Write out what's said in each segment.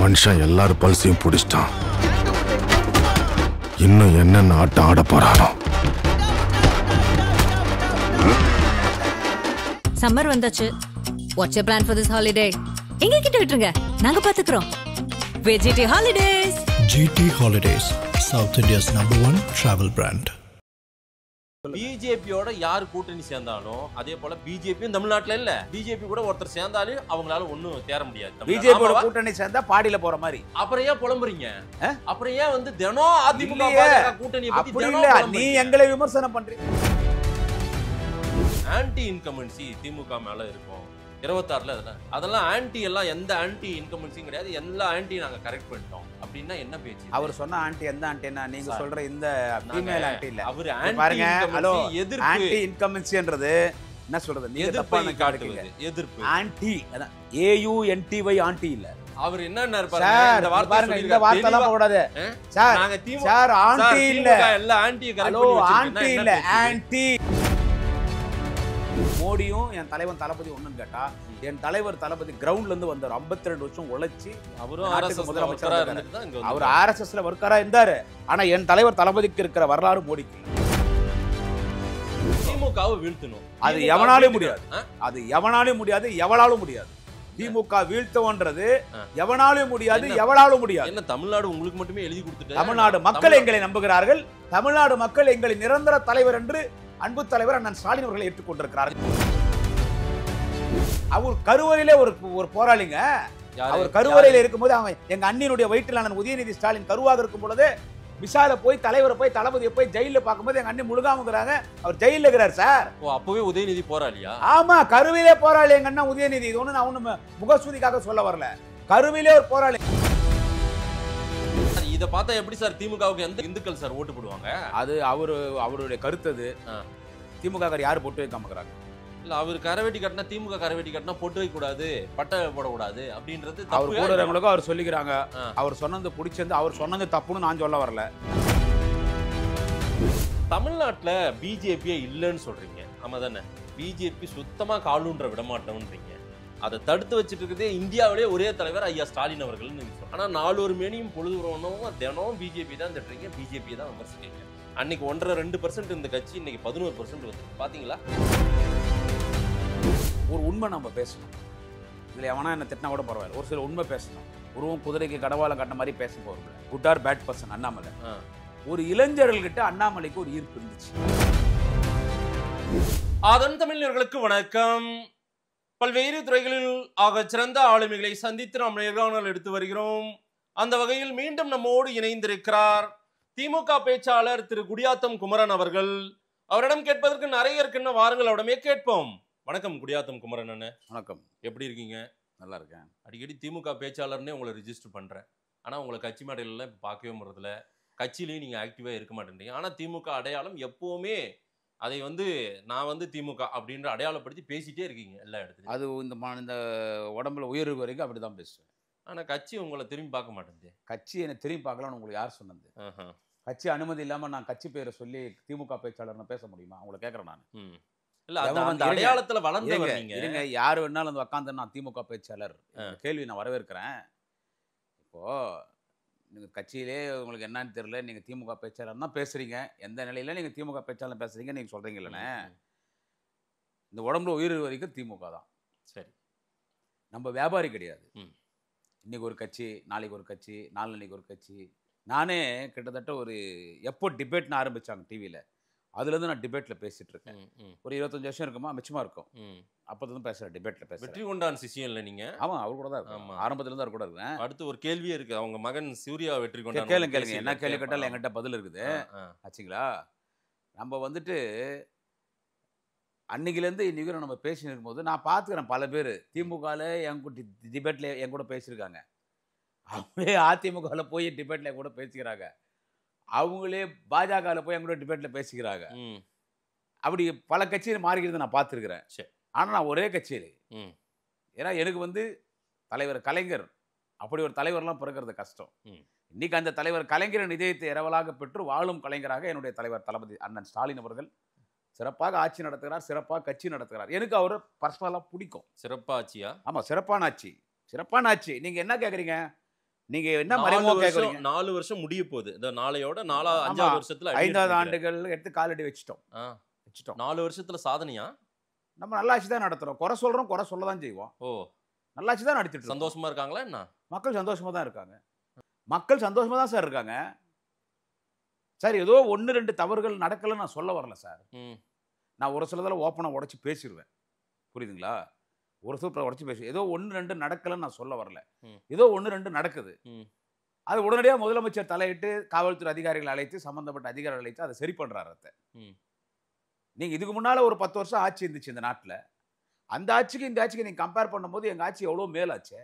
மனுஷன் எல்லாரும் பல்சையும் பிடிச்சிட்டான். இன்னும் என்னென்ன ஆட்டம் ஆட போறானோ. சம்மர் வந்தாச்சு. What's your plan for this holiday? எங்க கிட்ட விட்டுருங்க, நாங்க பாத்துக்கிறோம். GT Holidays. GT Holidays, South India's #1 travel brand. பிஜேபியோட யார் கூட்டணி சேர்ந்தாலும் அதே போல பிஜேபியும் தமிழ்நாட்டுல இல்ல, பிஜேபி கூட ஒருத்தர் சேர்ந்தாலும் அவங்களால ஒண்ணும் தேர முடியாது. பிஜேபியோட கூட்டணி சேர்ந்தா பாடியில போற மாதிரி. அப்புறம் ஏன் புலம்புறீங்க? அப்புறம் ஏன் வந்து தினம் அதிமுக கூட்டணி பத்தி தினம் நீ எங்களை விமர்சனம் பண்றீங்க? ஆன்டி இன்கமன்சி திமுக மேல இருக்கும் 26ல அதெல்லாம் ஆன்டி எல்லாம் எந்த ஆன்டி இன்கமன்சியும் கிடையாது. எல்லா ஆன்டி நாங்க கரெக்ட் பண்ணிட்டோம் அப்படின்னா என்ன பேச்சு? அவர் சொன்ன ஆன்டி எந்த ஆன்டினா நீங்க சொல்ற இந்த ஃபீமேல் ஆன்டி இல்ல. அவர் ஆன்டி பாருங்க, ஹலோ, எதிர்ப்பு ஆன்டி இன்கமன்சின்றது என்ன சொல்றது? நீங்க தப்பா காட்டுவீங்க. எதிர்ப்பு ஆன்டி அதான் AUNTY ஆன்டி இல்ல. அவர் என்ன இருப்பாரு? இந்த வார்த்தை பாருங்க, இந்த வார்த்தை எல்லாம் போக கூடாது சார். நாங்க சார் ஆன்டி இல்ல, எல்லா ஆன்டி கரெக்ட் ஹலோ பண்ணி ஆன்டி இல்ல, ஆன்டி. மோடியும் என் தலைவன் தளபதி ஒண்ணுன்னு கேட்டா, என் தலைவர் தளபதி கிரவுண்ட்ல இருந்து வந்தார். 52 வருஷம் உழைச்சி அவரும் முதலமைச்சரா இருந்தாரு. அவர் RSSல ஒர்க்கரா இருந்தாரு. ஆனா என் தலைவர் தளபதிக்கு இருக்கிற வரலாறு மோடிக்கு. திமுகவை வீழ்த்தணும், அது எவனாலும் முடியாது. அது எவனாலும் முடியாது, எவளாலும் முடியாது. திமுக வீழ்த்தவன்றது எவனாலும் முடியாது, எவளாலும் முடியாது. என்ன தமிழ்நாடு உங்களுக்கு மட்டுமே எழுதி கொடுத்துட்டு? தமிழ்நாடு மக்கள் எங்களை நம்புகிறார்கள். தமிழ்நாடு மக்கள் எங்களை நிரந்தர தலைவர் என்று அன்பு தலைவர் அண்ணன் ஸ்டாலின் அவர்களை ஏற்றுக்கொண்டிருக்கிறார்கள். அவர் கருவறையிலே ஒரு போராளிங்க. அவர் கருவறையில இருக்கும்போது அவன் எங்க அண்ணியினுடைய வயிற்றில் அண்ணன் உதயநிதி ஸ்டாலின் கருவாக இருக்கும் பொழுது விசால போய் தலைவரை போய் தளபதியை போய் ஜெயில பார்க்கும்போது எங்க அண்ணி முழுகாமுங்கிறாங்க. அவர் ஜெயில இருக்கிறார் சார். அப்பவே உதயநிதி போராளியா? ஆமா, கருவிலே போராளி எங்க அண்ணா உதயநிதி. இது ஒண்ணு நான் ஒண்ணு முகசூதிக்காக சொல்ல வரல. கருவிலே ஒரு போராளி. இத பார்த்தா எப்படி சார் திமுகவுக்கு எந்த இந்துக்கள் சார் ஓட்டு போடுவாங்க? அது அவருடைய கருத்து. அது திமுக யாரு போட்டு வைக்காமக்கிறாங்க. இல்ல, அவர் கரவேட்டி கட்டினா திமுக கரவேட்டி கட்டினா போட்டு வைக்க கூடாது, பட்டை போடக்கூடாது அப்படின்றது அவர் போடுறவங்களுக்கும் அவர் சொல்லிக்கிறாங்க. அவர் சொன்னது பிடிச்சிருந்து அவர் சொன்னது தப்புன்னு நான் சொல்ல வரல. தமிழ்நாட்டுல பிஜேபியே இல்லைன்னு சொல்றீங்க, ஆமா தானே? பிஜேபி சுத்தமா காலூன்ற விடமாட்டோம்ன்றீங்க. அதை தடுத்து வச்சுட்டு இருக்கதே இந்தியாவிலே ஒரே தலைவர் ஐயா ஸ்டாலின் அவர்கள். ஆனா 4 மேனியும் பொழுது வரணும் தினம் பிஜேபி தான் தட்டுறீங்க, பிஜேபி தான் விமர்சிக்கிறீங்க. அன்னைக்கு 1.5% இந்த கட்சி இன்னைக்கு 11% வந்து பாத்தீங்களா? ஒரு உண்மை நம்ம பேசணும். இதுல எவனா என்ன திட்டினா கூட பரவாயில்ல, ஒரு சில உண்மை பேசணும். உருவம் குதிரைக்கு கடவாளம் கட்ட மாதிரி பேச போறோம். Good or bad person Annamalai. ஒரு இளைஞர்கள்கிட்ட அண்ணாமலைக்கு ஒரு ஈர்ப்பு இருந்துச்சு. அதன் தமிழர்களுக்கு வணக்கம். பல்வேறு துறைகளில் ஆக சிறந்த ஆளுமைகளை சந்தித்து நாம் நேர்காணல் எடுத்து வருகிறோம். அந்த வகையில் மீண்டும் நம்மோடு இணைந்திருக்கிறார் திமுக பேச்சாளர் திரு குடியாத்தம் குமரன் அவர்கள். அவரிடம் கேட்பதற்கு நிறைய இருக்குன்னு வாருங்கள், அவரிடமே கேட்போம். வணக்கம் குடியாத்தம் குமரன் அண்ணே. வணக்கம். எப்படி இருக்கீங்க? நல்லா இருக்கேன். அடிக்கடி திமுக பேச்சாளர்னே உங்களை ரிஜிஸ்டர் பண்றேன். ஆனா உங்களை கட்சி மேடையில இப்ப பார்க்கவே முடியறதில்ல. கட்சியிலையும் நீங்க ஆக்டிவா இருக்க மாட்டேன்றீங்க. ஆனா திமுக அடையாளம் எப்பவுமே அதை வந்து நான் வந்து திமுக அப்படின்ற அடையாளப்படுத்தி பேசிட்டே இருக்கீங்க எல்லா இடத்துலையும். அது இந்த உடம்புல உயிர் வரைக்கும் அப்படிதான் பேசுவேன். ஆனா கட்சி உங்களை திரும்பி பார்க்க மாட்டேங்குது. கட்சி என்னை திரும்பி பார்க்கலாம்னு உங்களுக்கு யார் சொன்னது? கட்சி அனுமதி இல்லாம நான் கட்சி பேரை சொல்லி திமுக பேச்சாளர் பேச முடியுமா? உங்களை கேட்கறேன் நான். இல்ல, அந்த அடையாளத்துல வளர்ந்தவர் நீங்க. இருங்க, யாரு வேணாலும் வந்து உட்காந்து நான் திமுக பேச்சாளர் கேள்வி நான் வரவேற்கிறேன். இப்போ நீங்க கட்சியிலே உங்களுக்கு என்னன்னு தெரியல, நீங்க திமுக பேச்சாளர் தான் பேசுறீங்க. எந்த நிலையில நீங்க திமுக பேச்சாளர் பேசுறீங்க நீங்க சொல்றீங்க இல்லைன்னு. இந்த உடம்புல உயிர் வரைக்கும் திமுக தான். சரி, நம்ம வியாபாரி கிடையாது. இன்னைக்கு ஒரு கட்சி, நாளைக்கு ஒரு கட்சி, நாளைக்கு ஒரு கட்சி. நானே கிட்டத்தட்ட ஒரு எப்போ டிபேட்னு ஆரம்பிச்சாங்க டிவியில, அதுலேருந்து நான் டிபேட்ல பேசிட்டு இருக்கேன். ஒரு 25 வருஷம் இருக்குமா, மிச்சமா இருக்கும். அப்பதான் பேசுறேன், டிபேட்ல பேசுறேன். வெற்றி கொண்டான் சிசியம் இல்லை நீங்க? ஆமா, அவர் கூட தான் இருக்கும். ஆரம்பத்துல இருந்து அவர் கூட இருக்கேன். அடுத்து ஒரு கேள்வியே இருக்கு, அவங்க மகன் சூர்யா வெற்றி கொண்டான். கேளுங்க, என்ன கேள்வி கேட்டாலும் என்கிட்ட பதில் இருக்குது ஆச்சுங்களா? நம்ம வந்துட்டு அன்னைக்குலேருந்து இன்னைக்கு நம்ம பேசின்னு இருக்கும்போது நான் பார்த்துக்கிறேன், பல பேர் திமுகவில் டிபேட்ல என் கூட பேசியிருக்காங்க. அவங்களே அதிமுகவில் போய் டிபேட்ல கூட பேசிக்கிறாங்க. அவங்களே பாஜகவில் போய் என் கூட டிபேட்ல பேசிக்கிறாங்க. அப்படி பல கட்சியில் மாறிக்கிறது நான் பார்த்துருக்கிறேன். ஆனால் நான் ஒரே கட்சியில், ஏன்னா எனக்கு வந்து தலைவர் கலைஞர், அப்படி ஒரு தலைவர்லாம் பிறக்கிறது கஷ்டம். இன்னைக்கு அந்த தலைவர் கலைஞரின் இதயத்தை இரவலாக பெற்று வாழும் கலைஞராக என்னுடைய தலைவர் தளபதி அண்ணன் ஸ்டாலின் அவர்கள் சிறப்பாக ஆட்சி நடத்துகிறார், சிறப்பாக கட்சி நடத்துகிறார். எனக்கு அவர் பர்சனலாக பிடிக்கும். சிறப்பாக ஆட்சியா? ஆமாம், சிறப்பான ஆட்சி, சிறப்பான ஆட்சி. நீங்கள் என்ன கேட்குறீங்க? நீங்க என்ன மறைமுக கேக்குறீங்க? 4 வருஷம் முடிய போகுது. இந்த நாளையோட 5வது ஆமா. வருஷத்துல 5வது ஆண்டுகள் எடுத்து காலடி வச்சிட்டோம். 4 வருஷத்துல சாதனையா? நம்ம நல்லாட்சி தான் நடத்துறோம். குறை சொல்றோம், குறை சொல்ல தான் செய்வோம். ஓ, நல்லாட்சி தான் நடத்திட்டு இருக்கோம். சந்தோஷமா இருக்காங்களா என்ன? மக்கள் சந்தோஷமா தான் இருக்காங்க. மக்கள் சந்தோஷமா தான் சார் இருக்காங்க. சார் ஏதோ 1-2 தவறுகள் நடக்கலன்னு நான் சொல்ல வரல சார். நான் ஒரு சிலதில் ஓப்பனா உடைச்சு பேசிடுவேன். புரியுதுங்களா? ஒரு சில உடைச்சு பேசி ஏதோ 1-2 நடக்கலன்னு நான் சொல்ல வரல. ஏதோ 1-2 நடக்குது. அது உடனடியாக முதலமைச்சர் தலையிட்டு காவல்துறை அதிகாரிகளை அழைத்து, சம்பந்தப்பட்ட அதிகாரிகளை அழைத்து அதை சரி பண்றாரு. நீங்க இதுக்கு முன்னால ஒரு 10 வருஷம் ஆட்சி இருந்துச்சு இந்த நாட்டுல. அந்த ஆட்சிக்கு இந்த ஆட்சிக்கு நீங்க கம்பேர் பண்ணும்போது எங்க ஆட்சி எவ்வளவு மேலாச்சு.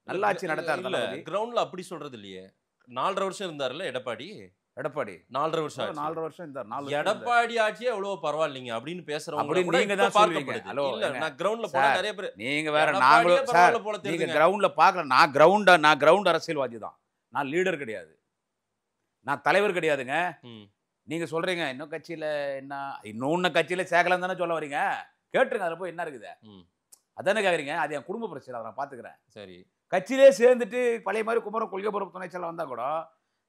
நல்ல ஆட்சி நடத்தாருல. கிரவுண்ட்ல அப்படி சொல்றது இல்லையே. 4.5 வருஷம் இருந்தாருல்ல எடப்பாடி. 4.5 வருஷம் ஆச்சு. 4.5 வருஷம் இருந்தார். எடப்பாடி ஆட்சியே எவ்வளவு பரவாயில்லைங்க அப்படின்னு பேசுறவங்க அப்படி கூட நீங்க இப்ப தான் சொல்லுவீங்க. பார்க்கப்படுது. ஹலோ, இல்ல, நான் கிரவுண்ட்ல போனா சார், நிறைய பேர் நீங்க வேற எடப்பாடியே நாங்களும் சார் பரவாயில்ல போல நீங்க தெரியுதுங்க. கிரவுண்ட்ல பார்க்கல. நான் கிரவுண்ட் அரசியல்வாதி தான். நான் லீடர் கிடையாது. நான் தலைவர் கிடையாதுங்க. நீங்க சொல்றீங்க இன்னும் கட்சியில என்ன இன்னொன்னு கட்சியில சேகலாம் தானே சொல்ல வரீங்க. கேட்டுருங்க அதுல போய் என்ன இருக்குது. அதானே கேக்குறீங்க. அது என் குடும்ப பிரச்சனை. அதை நான் பாத்துக்கிறேன். சரி, கட்சியிலே சேர்ந்துட்டு பழைய மாதிரி குமரம் கொள்கைப்புறம் துணைச்செயலாளர் வந்தா கூட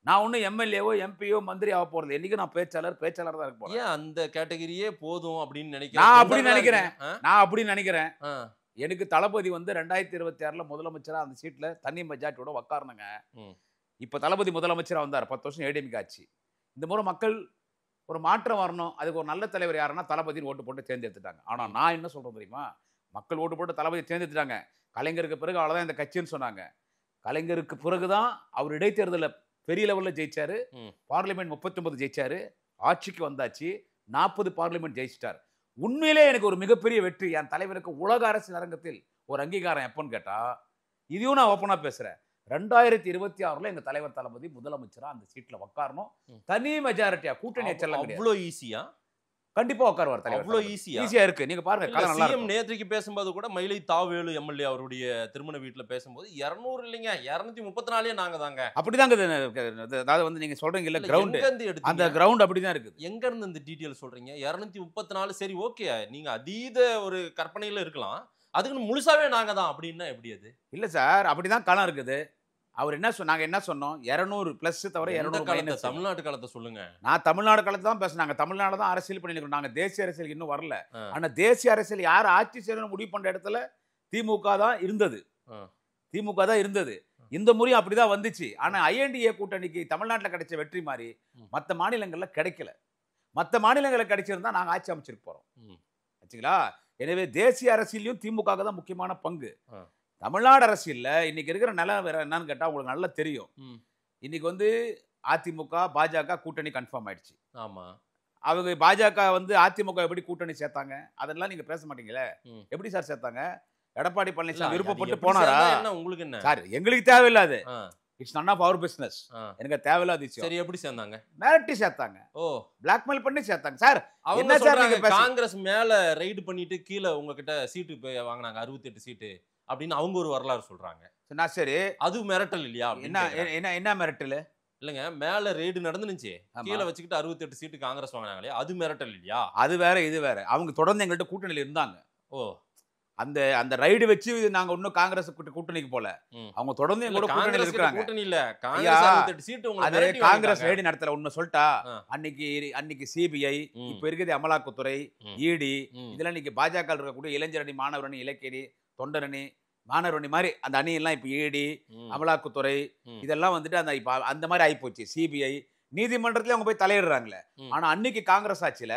நான் ஒன்றும் எம்எல்ஏவோ எம்பியோ மந்திரி ஆக போறது. என்னைக்கு நான் பேச்சாளர் தான் இருக்க போறேன். ஏன் அந்த கேட்டகரியே போதும் அப்படின்னு நான் அப்படி நினைக்கிறேன். எனக்கு தளபதி வந்து 2026 முதலமைச்சரா அந்த சீட்ல தனி மெஜாரிட்டியோட உட்காரணுங்க. இப்ப தளபதி முதலமைச்சரா வந்தார். 10 வருஷம் ஏடிஎம்கே ஆச்சு. இந்த முறை மக்கள் ஒரு மாற்றம் வரணும். அதுக்கு ஒரு நல்ல தலைவர் யாருன்னா தளபதினு ஓட்டு போட்டு தேர்ந்தெடுத்துட்டாங்க. ஆனா நான் என்ன சொல்றேன் தெரியுமா? மக்கள் ஓட்டு போட்டு தளபதி தேர்ந்தெடுத்துட்டாங்க. கலைஞருக்கு பிறகு அவ்வளவுதான் இந்த கட்சின்னு சொன்னாங்க. கலைஞருக்கு பிறகுதான் அவர் இடைத்தேர்தலில் பெரிய லெவலில் ஜெயிச்சாரு. பார்லிமெண்ட் 39 ஜெயிச்சாரு. ஆட்சிக்கு வந்தாச்சு. 40 பார்லிமெண்ட் ஜெயிச்சிட்டார். உண்மையிலே எனக்கு ஒரு மிகப்பெரிய வெற்றி. என் தலைவருக்கு உலக அரசியல் அரங்கத்தில் ஒரு அங்கீகாரம் எப்பன்னு கேட்டா, இதையும் நான் ஓப்பனா பேசுறேன். 2026 எங்க தலைவர் தளபதி முதலமைச்சரா அந்த சீட்ல உட்காரணும். தனி மெஜாரிட்டியா கூட்டணி செல்ல அவ்வளோ ஈஸியா? கண்டிப்பா உட்காருவார் தலைவர். அவ்வளோ ஈஸியா இருக்கு. நீங்க பாருங்க. சிஎம் நேற்றுக்கு பேசும்போது கூட மயிலை தாவேலு எம்எல்ஏ அவருடைய திருமண வீட்டுல பேசும்போது 200 இல்லைங்க 234 நாங்க தாங்க. அப்படிதாங்க. அதாவது வந்து நீங்க சொல்றீங்கல்ல கிரவுண்ட், அந்த கிரவுண்ட் அப்படிதான் இருக்குது. எங்க இருந்து இந்த டீடைல் சொல்றீங்க? 234 சரி ஓகே, நீங்க அதீத ஒரு கற்பனையில இருக்கலாம். அதுக்கு முழுசாவே நாங்க தான் அப்படின்னா எப்படி? அது இல்ல சார், அப்படிதான் களம் இருக்குது. அவர் என்ன சொன்னாங்க? என்ன சொன்னோம்? 200 பிளஸ் தவிர 200 மைனஸ். தமிழ்நாட்டு காலத்தை சொல்லுங்க. நான் தமிழ்நாடு காலத்தை தான் பேசுனாங்க. தமிழ்நாடு தான் அரசியல் பண்ணிருக்கோம். நாங்க தேசிய அரசியல் இன்னும் வரல. ஆனா தேசிய அரசியல் யார் ஆட்சி செய்யணும்னு முடிவு பண்ற இடத்துல திமுக தான் இருந்தது. இந்த முறையும் அப்படிதான் வந்துச்சு. ஆனா ஐஎன்டிஏ கூட்டணிக்கு தமிழ்நாட்டில் கிடைச்ச வெற்றி மாதிரி மற்ற மாநிலங்கள்ல கிடைக்கல. மற்ற மாநிலங்களில் கிடைச்சிருந்தா நாங்க ஆட்சி அமைச்சிருக்க போறோம். ஆச்சுங்களா? எனவே தேசிய அரசியலையும் திமுக தான் முக்கியமான பங்கு. தமிழ்நாடு அரசியல்ல இன்னைக்கு இருக்கிற நிலம் வேற என்னன்னு கேட்டா உங்களுக்கு நல்லா தெரியும். இன்னைக்கு வந்து அதிமுக பாஜக கூட்டணி கன்ஃபார்ம் ஆயிடுச்சு. ஆமா, அவங்க பாஜக வந்து அதிமுக எப்படி கூட்டணி சேர்த்தாங்க அதெல்லாம் நீங்க பேச மாட்டீங்களே. எப்படி சார் சேர்த்தாங்க? எடப்பாடி பழனிசாமி விருப்பப்பட்டு போனாரா? உங்களுக்கு என்ன சார்? எங்களுக்கு தேவையில்லாது. It's none of our business. எனக்கு தேவையில்லாத விஷயம். சரி, எப்படி சேர்ந்தாங்க? மிரட்டி சேர்த்தாங்க. ஓ, பிளாக்மெயில் பண்ணி சேர்த்தாங்க. சார் என்ன சார் நீங்க காங்கிரஸ் மேல ரைடு பண்ணிட்டு கீழ உங்ககிட்ட சீட்டு வாங்குனாங்க 68 சீட்டு அப்படின்னு அவங்க ஒரு வரலாறு சொல்றாங்க. நான் சரி, அது மிரட்டல் இல்லையா? என்ன மிரட்டல்? இல்லங்க, மேல ரெய்டு நடந்துச்சு, கீழ வச்சுக்கிட்டு 68 சீட்டு காங்கிரஸ் வாங்குனாங்களே, அது மிரட்டல் இல்லையா? அது வேற இது வேற. அவங்க தொடர்ந்து எங்கள்கிட்ட கூட்டணியில இருந்தாங்க. ஓ, அந்த ரைடு வச்சு நாங்க இன்னும் காங்கிரஸ் கூட்டணிக்கு போல. அவங்க தொடர்ந்து எங்களோட கூட்டணியில இருக்காங்க. கூட்டணி இல்ல, காங்கிரஸ் 68 சீட்டு உங்களுக்கு அது காங்கிரஸ் ரைடு நடத்தல. உண்மை சொல்லிட்டா, அன்னைக்கு சிபிஐ, இப்ப இருக்குது அமலாக்கத்துறை, இடி, இதெல்லாம் இன்னைக்கு பாஜக இருக்கக்கூடிய இளைஞரணி, மாணவரணி, இலக்கியணி, தொண்டரணி, மாணவரணி மாதிரி அந்த அணி எல்லாம் இப்ப இடி, அமலாக்கத்துறை இதெல்லாம் வந்துட்டு அந்த மாதிரி ஆயிப்போச்சு. சிபிஐ நீதிமன்றத்திலே அவங்க போய் தலையிடுறாங்களே. ஆனா அன்னைக்கு காங்கிரஸ் ஆட்சியில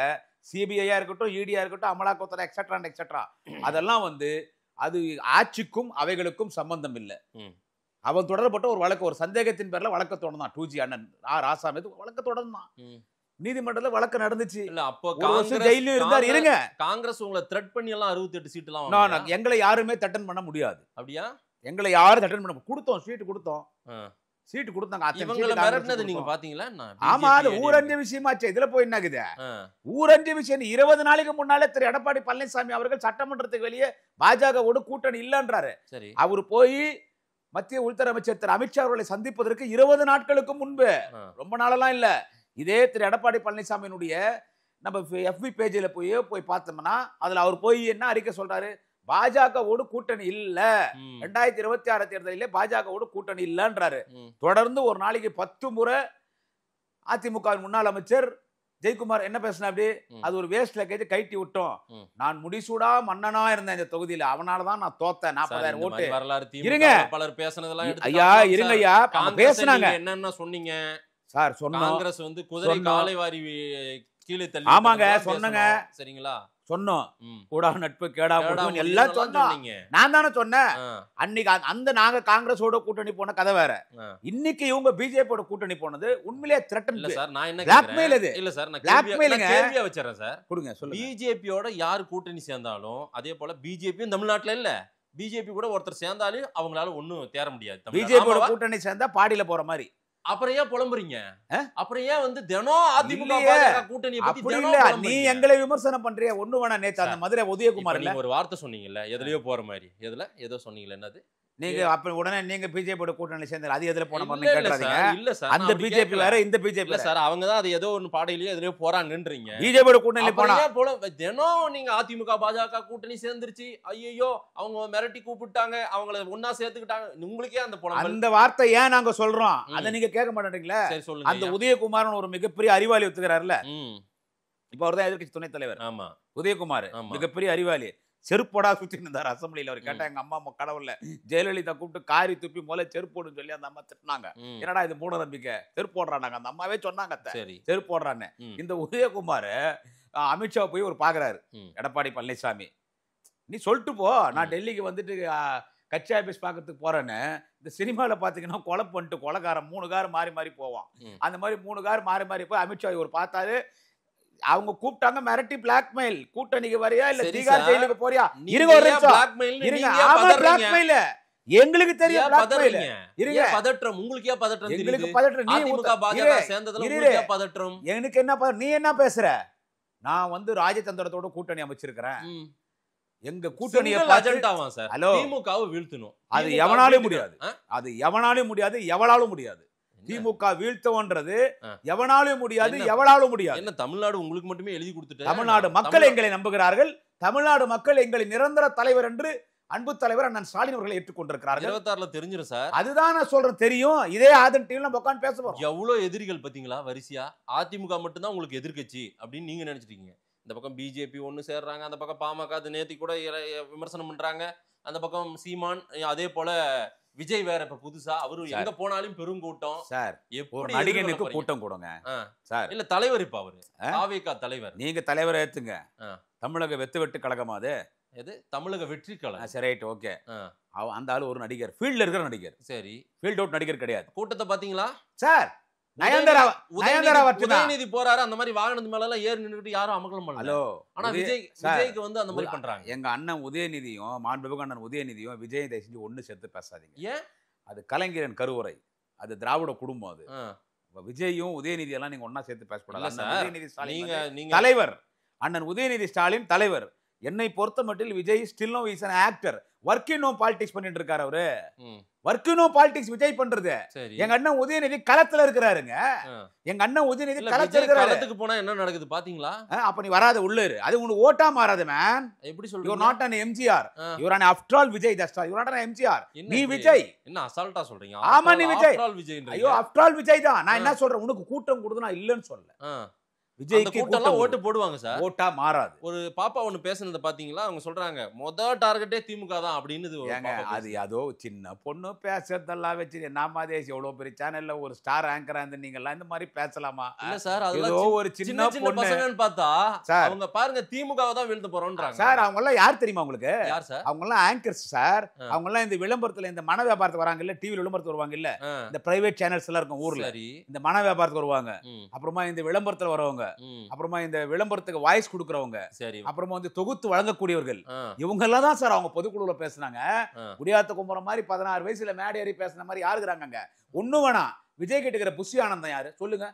சிபிஐயா இருக்கட்டும், இடியா இருக்கட்டும், அமலாக்கத்துறை எக்ஸெட்ரா எக்ஸெட்ரா அதெல்லாம் வந்து அது ஆட்சிக்கும் அவைகளுக்கும் சம்பந்தம் இல்லை. அவன் தொடரப்பட்ட ஒரு வழக்கு, ஒரு சந்தேகத்தின் பேர்ல வழக்க தொடர்ந்தான். 2G அண்ணன் ராசா மீது வழக்க தொடர்ந்தான். நீதிமன்றத்துல வழக்கு நடந்துச்சு. இல்ல, அப்போ ஜெயிலும் இருந்தார். இருங்க, காங்கிரஸ் உங்களை த்ரெட் பண்ணி எல்லாம் 68 சீட் எல்லாம் எங்களை யாருமே தட்டன் பண்ண முடியாது. அப்படியா? எங்களை யாரும் தட்டன் பண்ண கொடுத்தோம். சீட்டு கொடுத்தாங்க. இவங்களை மிரட்டினது நீங்க பாத்தீங்களா? ஆமா, அது ஊரஞ்ச விஷயமாச்சு. இதுல போய் என்ன ஆகுது? ஊரஞ்ச விஷயம் 20 நாளைக்கு முன்னாலே திரு எடப்பாடி பழனிசாமி அவர்கள் சட்டமன்றத்துக்கு வெளியே பாஜகவோடு கூட்டணி இல்லன்றாரு. அவர் போய் மத்திய உள்துறை அமைச்சர் திரு அமித்ஷா அவர்களை சந்திப்பதற்கு 20 நாட்களுக்கு முன்பு, ரொம்ப நாளெல்லாம் இல்ல. இதே திரு எடப்பாடி பழனிசாமியினுடைய நம்ம FB பேஜில் போய் பார்த்தோம்னா அதுல அவர் போய் என்ன அறிக்கை சொல்றாரு? பாஜகவோடு கூட்டணி இல்ல. 2026 தேர்தலிலே பாஜகவோடு கூட்டணி இல்லன்றாரு. தொடர்ந்து ஒரு நாளைக்கு 10 முறை அதிமுக முன்னாள் அமைச்சர் ஜெயக்குமார் என்ன பேசினா அப்படி, அது ஒரு வேஸ்ட் லக்கேஜ் கைட்டி விட்டோம். நான் முடிசூடா மன்னனா இருந்தேன் இந்த தொகுதியில, அவனாலதான் நான் தோத்தேன் 40,000 ஓட்டு. இருங்க பலர் பேசுனதெல்லாம் ஐயா, இருங்க ஐயா, பேசுனாங்க. என்னன்னா சொன்னீங்க சார், சொன்னோம். காங்கிரஸ் வந்து குதிரை காலை வாரி கீழே தள்ளி. ஆமாங்க, சொன்னங்க. சரிங்களா, சொன்னோம். கூடா நட்பு கேடா போடும் எல்லாம் சொன்னோம். நான் தானே சொன்னேன் அன்னைக்கு. அந்த நாங்க காங்கிரஸோட கூட்டணி போன கதை வேற. இன்னைக்கு இவங்க பிஜேபியோட கூட்டணி போனது உண்மையிலேயே த்ரெட்டன். இல்ல சார், நான் என்ன பிளாக்மெயில் இது. இல்ல சார், நான் பிளாக்மெயிலுங்க. கேள்வியா வச்சறேன் சார். கொடுங்க, சொல்லுங்க. பிஜேபியோட யார் கூட்டணி சேர்ந்தாலும் அதே போல பிஜேபியும் தமிழ்நாட்டுல இல்ல, பிஜேபி கூட ஒருத்தர் சேர்ந்தாலும் அவங்களால ஒண்ணும் தேர முடியாது. பிஜேபியோட கூட்டணி சேர்ந்தா பாடியில போற மாதிரி. அப்புறம் ஏன் புலம்புறீங்க? அப்புறம் ஏன் வந்து தினம் அதிமுக கூட்டணி பத்தி அப்படி இல்ல, நீ எங்களை விமர்சனம் பண்றிய. ஒண்ணு வேணா, நேத்து அந்த மதுரை உதயகுமார் இல்ல ஒரு வார்த்தை சொன்னீங்கல்ல, எதுலயோ போற மாதிரி, எதுல ஏதோ சொன்னீங்கல்ல, என்னது நீங்க அப்ப உடனே நீங்க பிஜேபியோட கூட்டணி சேர்ந்து அது எதுல போன மாதிரி கேட்றாதீங்க. இல்ல சார், அந்த பிஜேபி வேற, இந்த பிஜேபி இல்ல சார். அவங்க தான் அது ஏதோ ஒரு பாடையிலயோ எதுலயோ போறாங்கன்றீங்க. பிஜேபியோட கூட்டணி போனா தினம் நீங்க அதிமுக பாஜக கூட்டணி சேர்ந்துருச்சு, ஐயோ அவங்க மிரட்டி கூப்பிட்டாங்க, அவங்கள ஒன்னா சேர்த்துக்கிட்டாங்க, உங்களுக்கே அந்த போல அந்த வார்த்தை ஏன் நாங்க சொல்றோம், அதை நீங்க கேட்க மாட்டேங்கிறீங்களா? சரி சொல்லுங்க. அந்த உதயகுமார் ஒரு மிகப்பெரிய அறிவாளி ஒத்துக்கிறாருல்ல, இப்ப அவர்தான் எதிர்க்கட்சி துணைத் தலைவர். ஆமா, உதயகுமார் மிகப்பெரிய அறிவாளி. செருப்போடா சுத்தி இருந்தார் அசம்பிளியில. அவர் கேட்டா எங்க அம்மா கடவுள்ல ஜெயலலிதா கூப்பிட்டு காரி துப்பி முதல்ல செருப்போடுன்னு சொல்லி அந்த அம்மா திட்டினாங்க. என்னடா இது மூட நம்பிக்கை, செருப்பு போடுறாங்க. அந்த அம்மாவே சொன்னாங்க செருப்பு போடுறான்னு. இந்த உதயகுமார் அமித்ஷா போய் ஒரு பாக்குறாரு, எடப்பாடி பழனிசாமி நீ சொல்லிட்டு போ, நான் டெல்லிக்கு வந்துட்டு கட்சி ஆபீஸ் பாக்கிறதுக்கு போறேன்னு. இந்த சினிமாவில் பாத்தீங்கன்னா கொலை பண்ணிட்டு கொலைக்காரன் 3 கார் மாறி மாறி போவான். அந்த மாதிரி 3 கார் மாறி மாறி போய் அமித்ஷா ஒரு பார்த்தாரு. அவங்க கூப்பிட்டாங்க, மிரட்டி பிளாக்மெயில். கூட்டணிக்கு வரியா இல்ல தீகார் ஜெயிலுக்கு போறியா? இருங்க ஒரு நிமிஷம் இருங்க. ஆமா, பிளாக்மெயில் எங்களுக்கு தெரியும். பிளாக்மெயில் இருங்க. பதற்றம் உங்களுக்கு ஏன் பதற்றம்? எங்களுக்கு பதற்றம். நீ அதிமுக பாஜக சேர்ந்ததுல உங்களுக்கு ஏன் பதற்றம்? எனக்கு என்ன நீ என்ன பேசுற? நான் வந்து ராஜதந்திரத்தோட கூட்டணி அமைச்சிருக்கிறேன். எங்க கூட்டணியை அஜெண்டாவா சார்? திமுகவை வீழ்த்தணும். அது எவனாலும் முடியாது. அது எவனாலும் முடியாது, எவளாலும் முடியாது. திமுக வீழ்த்தவன்றது எவனாலும் முடியாது, எவளாலும் முடியாது. என்ன தமிழ்நாடு உங்களுக்கு மட்டுமே எழுதி கொடுத்துட்டு? தமிழ்நாடு மக்கள் எங்களை நம்புகிறார்கள். தமிழ்நாடு மக்கள் எங்களை நிரந்தர தலைவர் என்று அன்பு தலைவர் அண்ணன் ஸ்டாலின் அவர்களை ஏற்றுக்கொண்டிருக்கிறார்கள். 26ல தெரிஞ்சிரும் சார். அதுதான் நான் சொல்றேன், தெரியும். இதே ஆதன் டிவில நம்ம உட்கார்ந்து பேச போறோம். எவ்வளவு எதிரிகள் பாத்தீங்களா வரிசையா. அதிமுக மட்டும் தான் உங்களுக்கு எதிர்க்கட்சி அப்படின்னு நீங்க நினைச்சிட்டீங்க. இந்த பக்கம் பிஜேபி ஒன்னு சேர்றாங்க, அந்த பக்கம் பாமக நேத்தி கூட விமர்சனம் பண்றாங்க, அந்த பக்கம் சீமான், அதே போல விஜய் வேற இப்ப புதுசா அவரு எங்க போனாலும் பெருங்கூட்டம். சார், ஒரு நடிகனுக்கு கூட்டம் கொடுங்க சார். இல்ல தலைவர், இப்ப அவரு தாவேகா தலைவர். நீங்க தலைவரை ஏத்துங்க. தமிழக வெட்டு கழகமா அது? எது தமிழக வெற்றி கழகம்? சரி, ரைட், ஓகே. அந்த ஆளு ஒரு நடிகர், ஃபீல்ட்ல இருக்கிற நடிகர். சரி, ஃபீல்ட் அவுட் நடிகர் கிடையாது. கூட்டத்தை பாத்தீங்களா சார்? உதயநிதி போறாரு, அந்த மாதிரி வாகனத்து மேல எல்லாம் ஏறி நின்னுட்டு யாரும் அமகலம் பண்ணல. ஹலோ, ஆனா விஜய்க்கு வந்து அந்த மாதிரி பண்றாங்க. எங்க அண்ணன் உதயநிதியும் மாண்புமிகு அண்ணன் உதயநிதியும் விஜய் தயவு செஞ்சு ஒண்ணு சேர்த்து பேசாதீங்க. ஏன்? அது கலைஞரின் கருவறை, அது திராவிட குடும்பம். அது விஜயும் உதயநிதி எல்லாம் நீங்க ஒன்னா சேர்த்து பேசக்கூடாது. உதயநிதி ஸ்டாலின் தலைவர், அண்ணன் உதயநிதி ஸ்டாலின் தலைவர். என்னை பொறுத்த மட்டும் Vijay still no is an actor. Working no politics பண்ணிட்டு இருக்காரு அவரு. வர்க்கிங் நோ பாலிடிக்ஸ் விஜய் பண்றது. எங்க அண்ணன் உதயநிதி களத்துல இருக்கிறாருங்க. எங்க அண்ணன் உதயநிதி களத்துல இருக்கிறாரு. களத்துக்கு போனா என்ன நடக்குது பாத்தீங்களா? அப்ப நீ வராத உள்ளாரு, அது உங்களுக்கு ஓட்டா மாறாது மேன். எப்படி சொல்றீங்க? you are not an MGR, you are an after all Vijay. that's all, you are not an MGR. நீ விஜய். என்ன அசால்ட்டா சொல்றீங்க? ஆமா, நீ விஜய். after all விஜய்ன்றீங்க. ஐயோ, after all விஜய் தான். நான் என்ன சொல்றேன், உனக்கு கூட்டம் கொடுத்து நான் இல்லன்னு சொல்லல. விஜய்க்கு கூட்டம்லாம் ஓட்டு போடுவாங்க சார். ஓட்டா மாறாது. ஒரு பாப்பா ஒண்ணு பேசுனத பாத்தீங்களா? அவங்க சொல்றாங்க முதல் டார்கெட்டே திமுக தான் அப்படின்னு. அது அதோ சின்ன பொண்ணு பேசுறதெல்லாம் வச்சு நாம தேசி எவ்வளவு பெரிய சேனல்ல ஒரு ஸ்டார் ஆங்கரா இருந்து நீங்க எல்லாம் இந்த மாதிரி பேசலாமா? இல்ல சார், ஏதோ ஒரு சின்ன பசங்கன்னு பார்த்தா அவங்க பாருங்க திமுகவை தான் வீழ்த்து போறோம்ன்றாங்க சார். அவங்க எல்லாம் யார் தெரியுமா உங்களுக்கு? யார் சார்? அவங்க எல்லாம் ஆங்கர்ஸ் சார். அவங்க எல்லாம் இந்த விளம்பரத்துல, இந்த மன வியாபாரத்துக்கு வராங்க இல்ல, டிவி விளம்பரத்துக்கு வருவாங்க இல்ல, இந்த பிரைவேட் சேனல்ஸ் எல்லாம் இருக்கும் ஊர்ல, இந்த மன வியாபாரத்துக்கு வருவாங்க. அப்புறமா இந்த விளம்பரத்துல வரவங்க, அப்புறமா இந்த விளம்பரத்துக்கு வாய்ஸ் கொடுக்கறவங்க, அப்புறமா வந்து தொகுத்து வழங்கக்கூடியவர்கள், இவங்க எல்லாம் தான் சார் அவங்க பொதுக்குழுல பேசுனாங்க. குடியாத்த கும்பரம் மாதிரி 16 வயசுல மேடை ஏறி பேசின மாதிரி யாரு இருக்கிறாங்க? ஒண்ணு வேணாம். விஜய் கிட்ட இருக்கிற புஷி ஆனந்தம் யாரு சொல்லுங்க?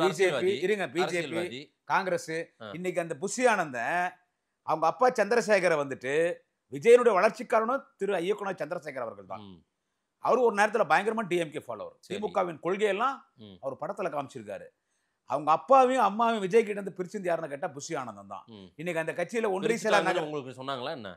பிஜேபி இருங்க, பிஜேபி காங்கிரஸ். இன்னைக்கு அந்த புஷி ஆனந்தன் அவங்க அப்பா சந்திரசேகரை வந்துட்டு விஜயனுடைய வளர்ச்சிக்காரனும் திரு ஐயக்குனர் சந்திரசேகர் அவர்கள் தான். அவரு ஒரு நேரத்துல பயங்கரமா டிஎம்கே ஃபாலோவர். திமுகவின் கொள்கையெல்லாம் அவர் படத்துல காமிச்சிருக்காரு. அவங்க அப்பாவையும் அம்மாவையும் விஜய் கிட்ட இருந்து பிரிச்சிருந்து யாருன்னு கேட்டா புஷி ஆனந்தம் தான். இன்னைக்கு அந்த கட்சியில ஒன்றிய செயலாளர் உங்களுக்கு சொன்னாங்களா என்ன?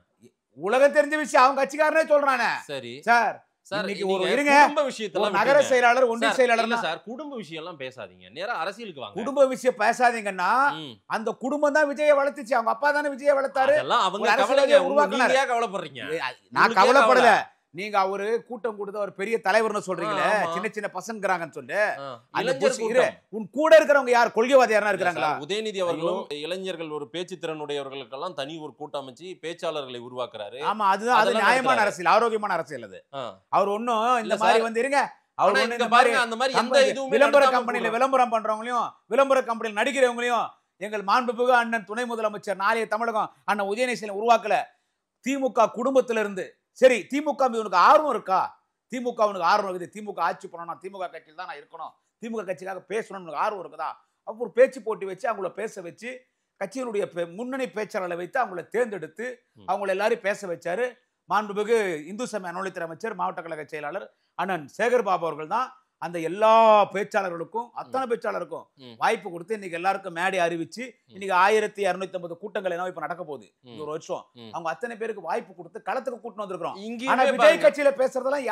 உலகம் தெரிஞ்ச விஷயம் அவங்க கட்சிக்காரனே சொல்றானே. சரி சார் சார், இன்னைக்கு நீங்க ஒரு இருங்க, குடும்ப விஷயத்தெல்லாம் ஒரு நகர விட்டுருங்க. செயலாளர் ஒன்றிய சார், செயலாளர் இல்ல சார், குடும்ப விஷயம் எல்லாம் பேசாதீங்க, நேரா அரசியலுக்கு வாங்க. குடும்ப விஷயம் பேசாதீங்கன்னா ம். அந்த குடும்பம் தான் விஜயை வளர்த்துச்சு. அவங்க அப்பா தானே விஜயை வளர்த்தாரு. அதெல்லாம் அவங்க ஒரு அரசியலை கவலைங்க, உருவாக்குனாரு. நீங்க ஏன் கவலைப்படுறீங்க? நான் உங்களுக்கே கவலைப்படல. கவலை. நீங்க அவரு கூட்டம் கொடுத்த ஒரு பெரிய தலைவர்னு சொல்றீங்களே, ஆமா. சின்ன சின்ன பசங்கறாங்கன்னு சொல்லு. ஆ, அந்த இளைஞர் புஷ் இரு. கூட்டம். உன் கூட இருக்கிறவங்க யார் கொள்கைவாதி யாரா இருக்கிறாங்களா? சார், உதயநிதி அவர்களும் இளைஞர்கள் ஒரு பேச்சு திறனுடையவர்களுக்கெல்லாம் தனி ஒரு கூட்டம் அமைச்சு பேச்சாளர்களை உருவாக்குறாரு. ஆமா, அதுதான் அது அதெல்லாம் நியாயமான நடத்துறாரு. அரசியல், ஆரோக்கியமான அரசியல் அது. ஆ. அவர் ஒன்னும் இந்த இல்ல மாதிரி சார். வந்து இருங்க. அவர் ஆனா ஒண்ணு இங்க இந்த மாதிரி பாருங்க, அந்த மாதிரி எந்த கம்பெனி- இதுவுமே விளம்பர நடத்தாம கம்பெனில கூட. விளம்பரம் பண்றவங்களையும் விளம்பர கம்பெனியில் நடிக்கிறவங்களையும் எங்கள் மாண்புமிகு அண்ணன் துணை முதலமைச்சர் நாளைய தமிழகம் அண்ணன் உதயநிதி உருவாக்கல. திமுக குடும்பத்தில இருந்து சரி, திமுக மீது உனக்கு ஆர்வம் இருக்கா? திமுக உனக்கு ஆர்வம் இருக்குது, திமுக ஆட்சி பண்ணணும், திமுக கட்சியில் தான் நான் இருக்கணும், திமுக கட்சிக்காக பேசணும்னு உனக்கு ஆர்வம் இருக்குதா? அப்போ ஒரு பேச்சு போட்டி வச்சு அவங்கள பேச வச்சு கட்சியினுடைய முன்னணி பேச்சாளர்களை வைத்து அவங்கள தேர்ந்தெடுத்து அவங்கள எல்லாரும் பேச வச்சாரு மாண்புமிகு இந்து சமய அறநிலையத்துறை அமைச்சர் மாவட்ட கழக செயலாளர் அண்ணன் சேகர் பாபு அவர்கள் தான். அந்த எல்லா பேச்சாளர்களுக்கும் அத்தனை பேச்சாளருக்கும் வாய்ப்பு கொடுத்து இன்னைக்கு எல்லாருக்கும் மேடை அறிவிச்சு இன்னைக்கு 1250 கூட்டங்கள் என்ன இப்ப நடக்க போகுது இந்த ஒரு வருஷம். அவங்க அத்தனை பேருக்கு வாய்ப்பு கொடுத்து களத்துக்கு கூட்டிட்டு வந்திருக்கிறோம். ஆனா விஜய் கட்சியில பேசுறதெல்லாம்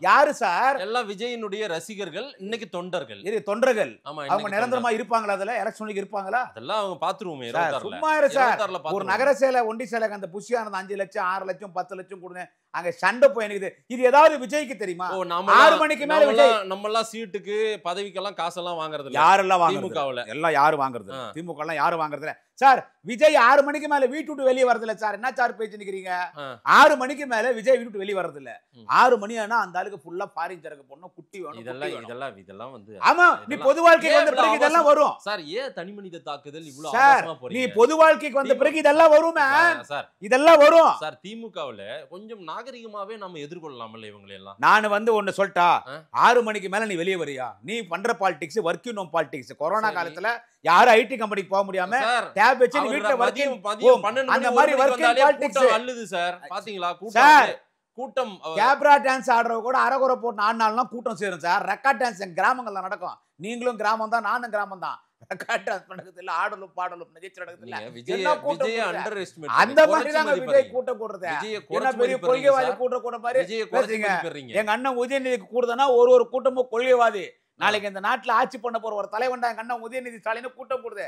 யாரு சார்? எல்லாம் விஜயினுடைய ரசிகர்கள், இன்னைக்கு தொண்டர்கள், தொண்டர்கள். ஆமா, அவங்க நிரந்தரமா இருப்பாங்களா? அதுல எலெக்ஷனுக்கு இருப்பாங்களா? அதெல்லாம் அவங்க பாத்துருவோமே. சும்மா இரு சார். ஒரு நகர சேலை ஒண்டி சேலை அந்த புஷியானது 5 லட்சம் 6 லட்சம் 10 லட்சம் கொடுங்க, அங்க சண்டை போய் எனக்கு இது ஏதாவது விஜய்க்கு தெரியுமா? 6 மணிக்கு மேல விஜய் நம்ம எல்லாம் சீட்டுக்கு பதவிக்கெல்லாம் காசெல்லாம் வாங்குறது இல்ல. யாரெல்லாம் வாங்குறது? திமுகவுல எல்லாம் யாரு வாங்குறது? திமுக எல்லாம் யாரு வாங்குறது இல்ல சார். விஜய் 6 மணிக்கு மேல வீட்டு விட்டு வெளியே வரது இல்ல சார். என்ன சார் பேச்சு நிக்கிறீங்க? 6 மணிக்கு மேல விஜய் வீட்டு வெளியே வரது இல்ல. 6 மணி ஆனா அந்த ஆளுக்கு ஃபுல்லா ஃபாரின் சரக்கு போடணும், குட்டி வேணும். இதெல்லாம் வந்து ஆமா, நீ பொது வாழ்க்கைக்கு வந்த பிறகு இதெல்லாம் வரும் சார். ஏன் தனி மனித தாக்குதல் இவ்வளவு சார்? அவசரமா போறீங்க? நீ பொது வாழ்க்கைக்கு வந்த பிறகு இதெல்லாம் வரும் சார். இதெல்லாம் வரும் சார். திமுகவுல கொஞ்சம் நாகரிகமாவே நம்ம எதிர்கொள்ளலாம்ல இவங்களை எல்லாம். நான் வந்து ஒன்னு சொல்லிட்டா, 6 மணிக்கு மேல நீ வெளியே வரியா? நீ பண்ற politics working home politics. Corona காலத்துல யாரும் ஐடி கம்பெனிக்கு போக முடியாம டேப் வச்சு நீ வீட்ல வர்க்கிங் அந்த மாதிரி வர்க்கிங் பாலிடிக்ஸ் அல்லது சார். பாத்தீங்களா கூட்டம் கேப்ரா டான்ஸ் ஆடுறவ கூட அரகுறை போட்டு 4 நாள்லாம் கூட்டம் சேரும் சார். ரெக்கார்ட் டான்ஸ் எங்க கிராமங்கள்ல நடக்கும். நீங்களும் கிராமம் தான், நானும் கிராமம் தான். ரெக்கார்ட் டான்ஸ் நடக்குது இல்ல, ஆடலும் பாடலும் நிகழ்ச்சி நடக்குது இல்ல. அந்த மாதிரி தாங்க விஜய் கூட்டம் கூடுறது. என்ன பெரிய கொள்கைவாதி கூட்ட மாதிரி. எங்க அண்ணன் உதயநிதி கூடுதுன்னா ஒரு கூட்டமும் கொள்கைவாதி. நாளைக்கு இந்த நாட்டுல ஆட்சி பண்ண போற ஒரு தலைவன் எங்க அண்ணன் உதயநிதி ஸ்டாலின் கூட்டம் போடுது.